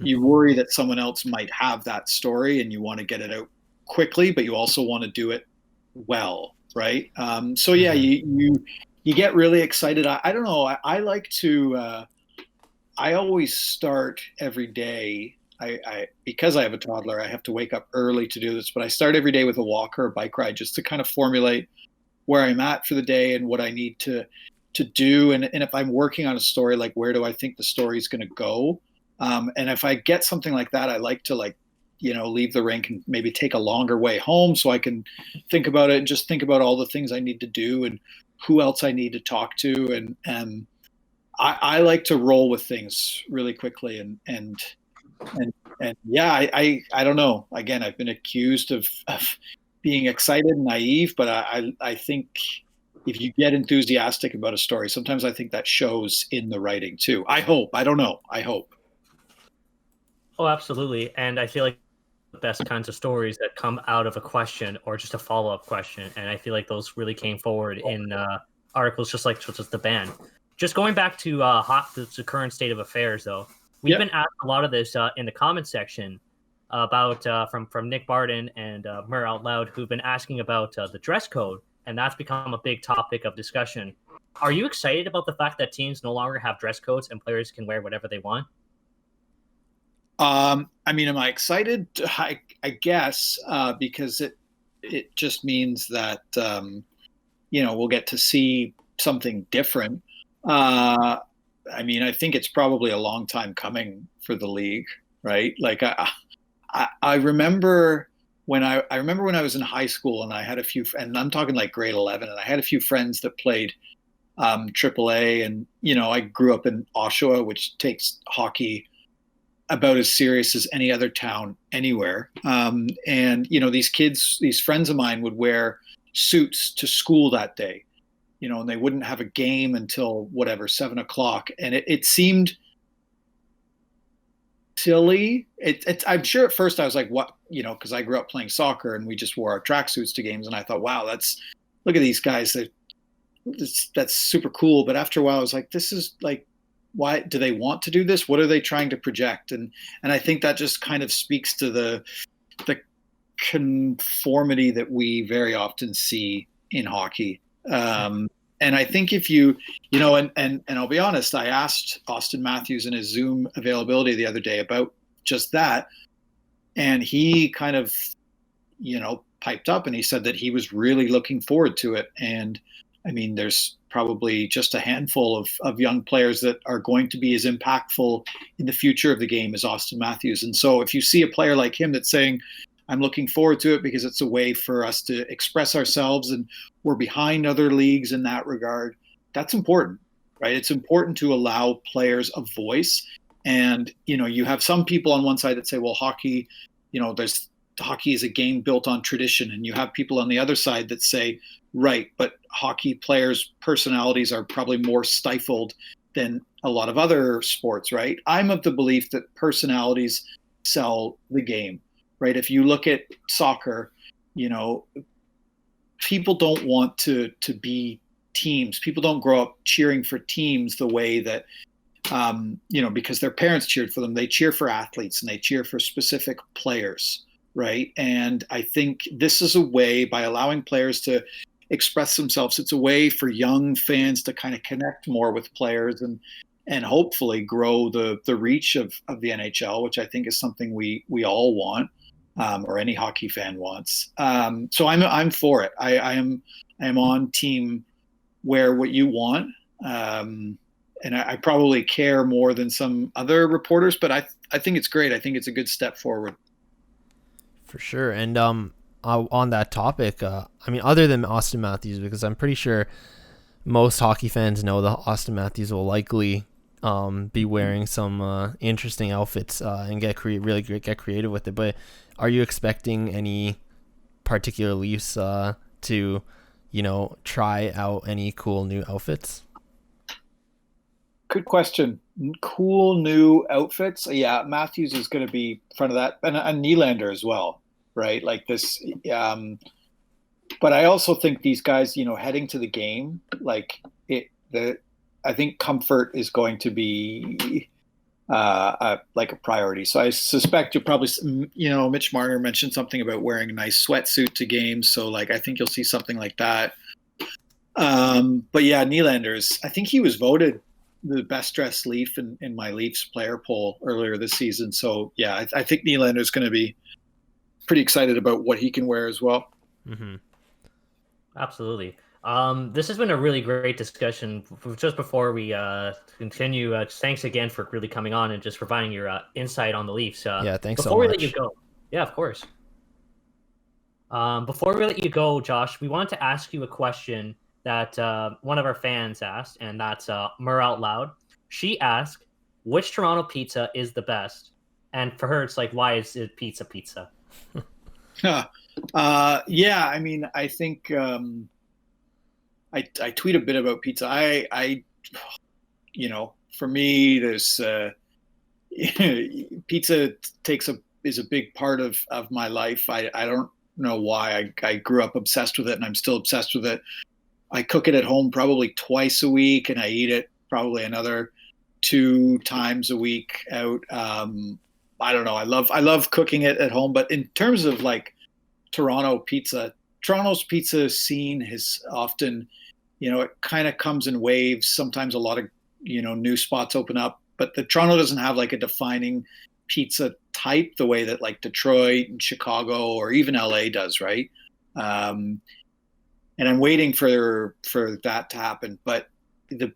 you worry that someone else might have that story, and you want to get it out quickly, but you also want to do it well, right? So yeah, you get really excited. I don't know. I like to. I always start every day. I because I have a toddler, I have to wake up early to do this, but I start every day with a walk or a bike ride just to kind of formulate where I'm at for the day and what I need to do. And if I'm working on a story, like where do I think the story is going to go? And if I get something like that, I like to leave the rink and maybe take a longer way home so I can think about it and just think about all the things I need to do and who else I need to talk to. And I like to roll with things really quickly. And yeah, I don't know. Again, I've been accused of being excited and naive, but I think if you get enthusiastic about a story, sometimes I think that shows in the writing too. I hope. I don't know. I hope. Oh, absolutely. And I feel like the best kinds of stories that come out of a question or just a follow-up question. And I feel like those really came forward in articles just like the band. Just going back to the current state of affairs, though, we've been asked a lot of this in the comment section about from Nick Barden and Mur Out Loud, who've been asking about the dress code, and that's become a big topic of discussion. Are you excited about the fact that teams no longer have dress codes and players can wear whatever they want? Am I excited? I guess because it just means that we'll get to see something different. I think it's probably a long time coming for the league, right? Like I remember when I was in high school, and I had a few, and I'm talking like grade 11, and I had a few friends that played AAA, and I grew up in Oshawa, which takes hockey about as serious as any other town anywhere. And these friends of mine would wear suits to school that day, and they wouldn't have a game until 7:00. And it seemed silly. I'm sure at first I was like, what, because I grew up playing soccer and we just wore our tracksuits to games. And I thought, wow, look at these guys. That's super cool. But after a while, I was like, this is like, why do they want to do this? What are they trying to project? And I think that just kind of speaks to the conformity that we very often see in hockey. And I think if and I'll be honest, I asked Austin Matthews in his Zoom availability the other day about just that. And he kind of, piped up, and he said that he was really looking forward to it. And there's probably just a handful of young players that are going to be as impactful in the future of the game as Austin Matthews. And so if you see a player like him that's saying, I'm looking forward to it because it's a way for us to express ourselves, and we're behind other leagues in that regard, that's important, right? It's important to allow players a voice. And, you have some people on one side that say, well, hockey, there's hockey is a game built on tradition, and you have people on the other side that say, right, but hockey players' personalities are probably more stifled than a lot of other sports, right? I'm of the belief that personalities sell the game, right? If you look at soccer, people don't want to be teams. People don't grow up cheering for teams the way that because their parents cheered for them. They cheer for athletes and they cheer for specific players, right? And I think this is a way, by allowing players to express themselves, it's a way for young fans to kind of connect more with players and hopefully grow the reach of the NHL, which I think is something we all want, or any hockey fan wants. So I'm for it. I am on team wear what you want. And I probably care more than some other reporters, but I think it's great. I think it's a good step forward. For sure. And on that topic, other than Austin Matthews, because I'm pretty sure most hockey fans know that Austin Matthews will likely be wearing some interesting outfits and get creative with it. But are you expecting any particular Leafs to, try out any cool new outfits? Good question. Cool new outfits. Yeah, Matthews is going to be in front of that, and Nylander as well, right? Like this. But I also think these guys, heading to the game, I think comfort is going to be like a priority. So I suspect you'll probably, Mitch Marner mentioned something about wearing a nice sweatsuit to games. So I think you'll see something like that. But yeah, Nylander's, I think he was voted the best dressed Leaf in my Leafs player poll earlier this season. So yeah, I think Nylander's going to be pretty excited about what he can wear as well. Mm-hmm. Absolutely. This has been a really great discussion. Just before we continue, thanks again for really coming on and just providing your insight on the Leafs. Yeah, thanks before so much. We let you go, yeah, of course. Before we let you go, Josh, we wanted to ask you a question that one of our fans asked, and that's Mur Out Loud. She asked, which Toronto pizza is the best? And for her, it's like, why is it pizza? Yeah, I think I tweet a bit about pizza. I for me, there's pizza is a big part of my life. I don't know why. I grew up obsessed with it, and I'm still obsessed with it. I cook it at home probably twice a week, and I eat it probably another 2 times a week out. I don't know. I love cooking it at home, but in terms of Toronto's pizza scene has often, it kind of comes in waves. Sometimes a lot of, new spots open up, but the Toronto doesn't have a defining pizza type the way that Detroit and Chicago or even LA does, right? And I'm waiting for that to happen. But the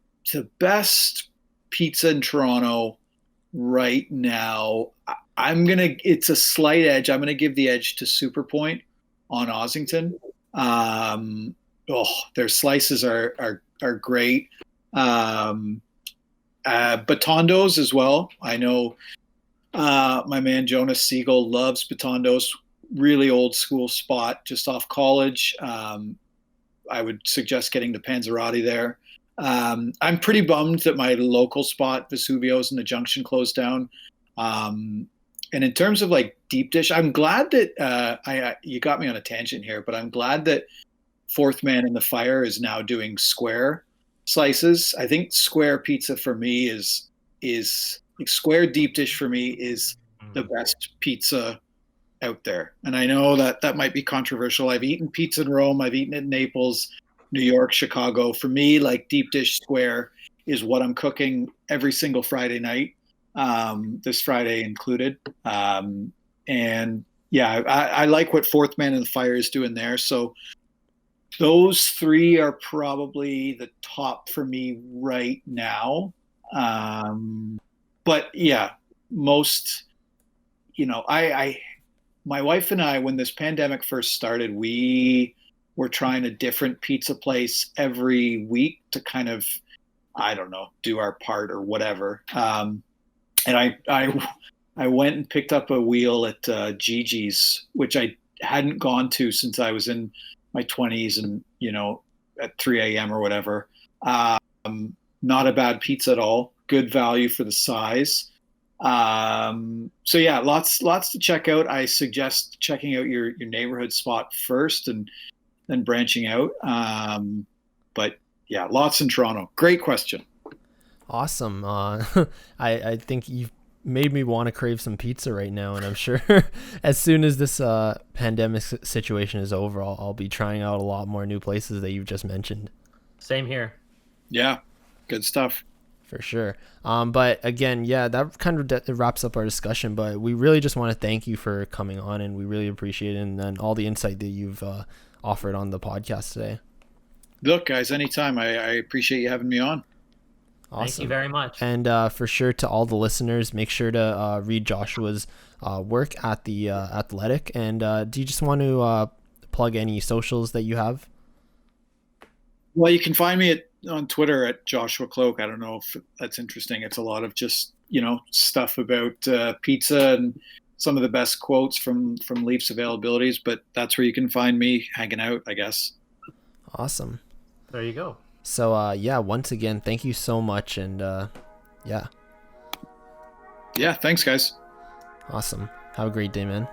best pizza in Toronto right now, it's a slight edge. I'm gonna give the edge to Superpoint on Ossington. Their slices are great. Batondos as well. I know my man Jonas Siegel loves Batondos. Really old school spot just off College. I would suggest getting the Panzerotti there. I'm pretty bummed that my local spot, Vesuvio's in the Junction, closed down. And in terms of deep dish, I'm glad that you got me on a tangent here, but I'm glad that Fourth Man in the Fire is now doing square slices. I think square pizza for me is square deep dish for me is the best pizza out there. And I know that might be controversial. I've eaten pizza in Rome. I've eaten it in Naples, New York, Chicago. For me, deep dish square is what I'm cooking every single Friday night, this Friday included. And yeah, I like what Fourth Man in the Fire is doing there. So those 3 are probably the top for me right now. But yeah, most, my wife and I, when this pandemic first started, we were trying a different pizza place every week to kind of, I don't know, do our part or whatever. And I I went and picked up a wheel at Gigi's, which I hadn't gone to since I was in my 20s, and at 3 a.m. or whatever. Not a bad pizza at all. Good value for the size. So yeah, lots to check out. I suggest checking out your neighborhood spot first and then branching out. But yeah, lots in Toronto. Great question. Awesome. I think you've made me want to crave some pizza right now, and I'm sure as soon as this pandemic situation is over, I'll be trying out a lot more new places that you've just mentioned. Same here. Yeah, good stuff. For sure. But again, yeah, that kind of wraps up our discussion, but we really just want to thank you for coming on, and we really appreciate it, and all the insight that you've offered on the podcast today. Look, guys, anytime. I appreciate you having me on. Awesome. Thank you very much. And for sure, to all the listeners, make sure to read Joshua's work at the Athletic. And do you just want to plug any socials that you have? Well, you can find me on Twitter at Joshua Kloke. I don't know if that's interesting. It's a lot of just, stuff about pizza and some of the best quotes from Leafs availabilities, but that's where you can find me hanging out, I guess. Awesome. There you go. So, yeah, once again, thank you so much. And yeah. Yeah, thanks, guys. Awesome. Have a great day, man.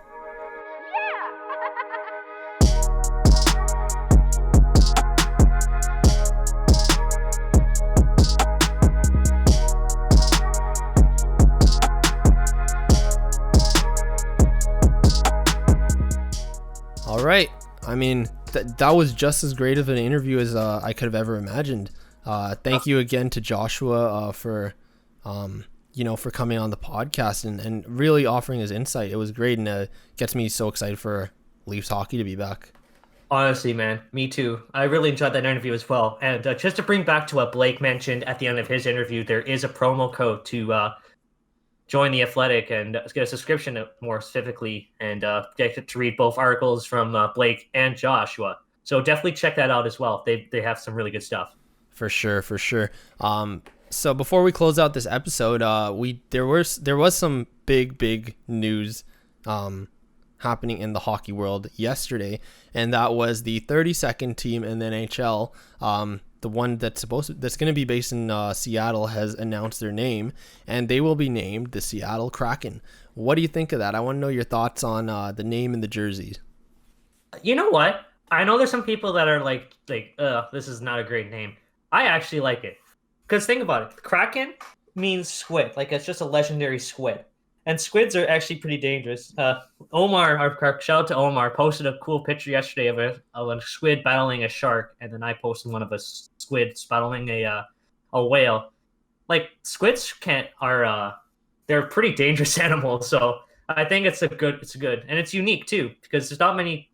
All right. I mean, that was just as great of an interview as I could have ever imagined. Thank you again to Joshua for coming on the podcast and really offering his insight. It was great, and gets me so excited for Leafs hockey to be back. Honestly, man, me too. I really enjoyed that interview as well. And just to bring back to what Blake mentioned at the end of his interview, there is a promo code to join the Athletic and get a subscription more specifically, and get to read both articles from Blake and Joshua. So definitely check that out as well. They have some really good stuff. For sure. So before we close out this episode, there was some big news happening in the hockey world yesterday, and that was the 32nd team in the NHL. The one that's going to be based in Seattle has announced their name, and they will be named the Seattle Kraken. What do you think of that? I want to know your thoughts on the name and the jerseys. You know what? I know there's some people that are like, this is not a great name. I actually like it. Because think about it. Kraken means squid. Like, it's just a legendary squid. And squids are actually pretty dangerous. Omar, shout out to Omar, posted a cool picture yesterday of a squid battling a shark, and then I posted one of a squid battling a whale. Like, squids they're pretty dangerous animals, so I think it's good, and it's unique too, because there's not many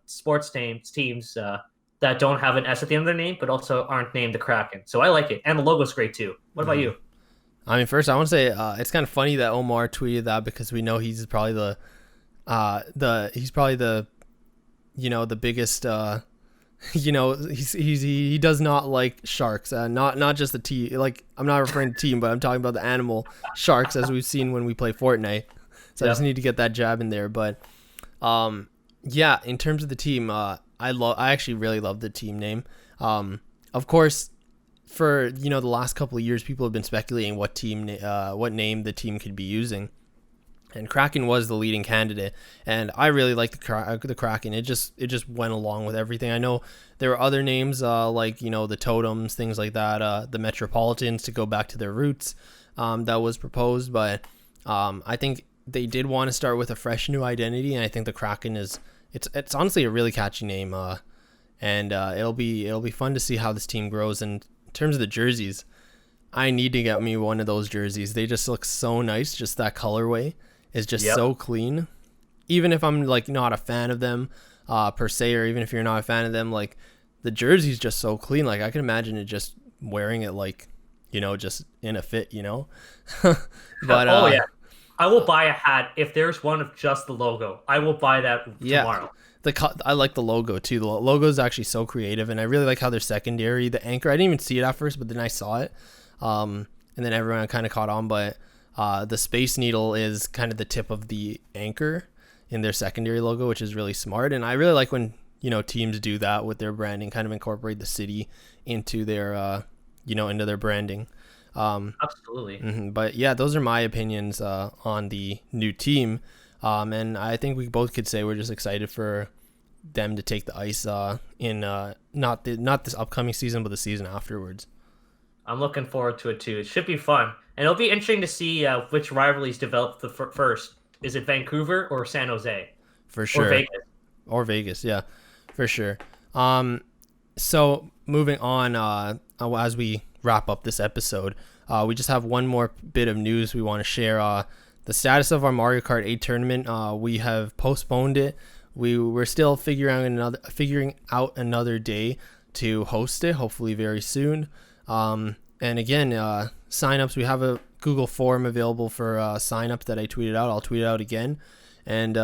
sports teams that don't have an S at the end of their name, but also aren't named the Kraken. So I like it, and the logo's great too. What about you? I mean, first I want to say it's kind of funny that Omar tweeted that, because we know he's probably the biggest he does not like sharks, not just the team. Like, I'm not referring to team, but I'm talking about the animal sharks, as we've seen when we play Fortnite. So I just need to get that jab in there. But yeah, in terms of the team, I actually really love the team name. Of course, for the last couple of years, people have been speculating what name the team could be using, and Kraken was the leading candidate. And I really like the Kraken. It just went along with everything. I know there were other names like the Totems, things like that, the Metropolitans, to go back to their roots, that was proposed. But I think they did want to start with a fresh new identity, and I think the Kraken it's honestly a really catchy name, and it'll be fun to see how this team grows. And in terms of the jerseys, I need to get me one of those jerseys. They just look so nice. Just that colorway is just so clean. Even if I'm like not a fan of them per se, or even if you're not a fan of them, like, the jersey's just so clean. Like, I can imagine it just wearing it, like, just in a fit, But yeah, I will buy a hat if there's one of just the logo. I will buy that tomorrow. I like the logo too. The logo is actually so creative, and I really like how they're secondary. The anchor, I didn't even see it at first, but then I saw it, and then everyone kind of caught on. But The Space Needle is kind of the tip of the anchor in their secondary logo, which is really smart. And I really like when, teams do that with their branding, kind of incorporate the city into their, into their branding. Absolutely. But yeah, those are my opinions on the new team. And I think we both could say we're just excited for them to take the ice in not this upcoming season, but the season afterwards. I'm looking forward to it too. It should be fun. And it'll be interesting to see which rivalries develop first. Is it Vancouver or San Jose? For sure. Or Vegas, yeah, for sure. So moving on, as we wrap up this episode, we just have one more bit of news we want to share. The status of our Mario Kart 8 tournament. We have postponed it. We're still figuring out another day to host it, hopefully very soon. And again, signups, we have a Google form available for sign up that I tweeted out. I'll tweet it out again. And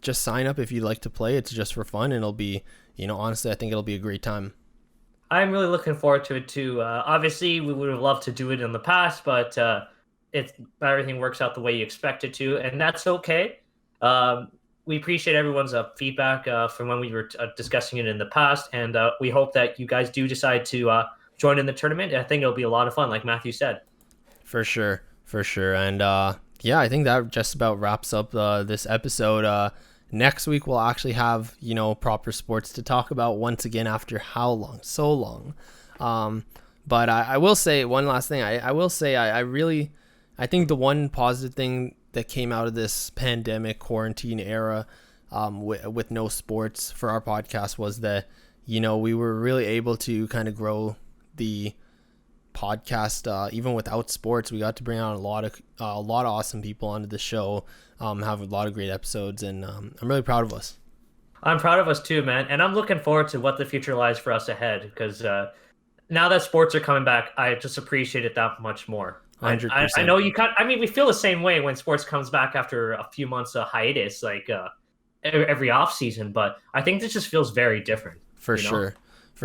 just sign up if you'd like to play. It's just for fun, and it'll be, honestly, I think it'll be a great time. I'm really looking forward to it too. Obviously, we would have loved to do it in the past, but everything works out the way you expect it to, and that's okay. We appreciate everyone's feedback from when we were discussing it in the past, and we hope that you guys do decide to join in the tournament. I think it'll be a lot of fun, like Matthew said. For sure. And yeah, I think that just about wraps up this episode. Next week we'll actually have proper sports to talk about once again after how long? So long. But I will say one last thing. I will say I think the one positive thing that came out of this pandemic quarantine era with no sports for our podcast was that we were really able to kind of grow the podcast even without sports. We got to bring on a lot of awesome people onto the show, have a lot of great episodes, and I'm really proud of us. I'm proud of us too, man, and I'm looking forward to what the future lies for us ahead, because now that sports are coming back, I just appreciate it that much more. 100%. I know you can't. I mean, we feel the same way when sports comes back after a few months of hiatus, like every off season. But I think this just feels very different. For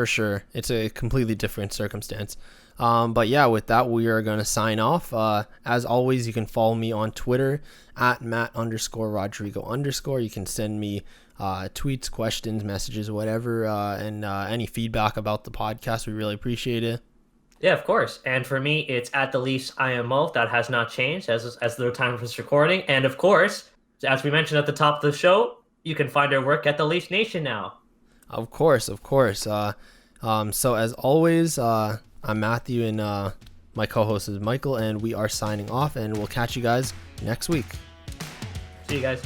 sure, it's a completely different circumstance. But yeah, with that, we are going to sign off. As always, you can follow me on Twitter at Matt_Rodrigo_. You can send me tweets, questions, messages, whatever, and any feedback about the podcast. We really appreciate it. Yeah, of course. And for me, it's at the Leafs IMO. That has not changed as the time of this recording. And of course, as we mentioned at the top of the show, you can find our work at the Leafs Nation now. Of course. So as always, I'm Matthew, and my co-host is Michael, and we are signing off, and we'll catch you guys next week. See you guys.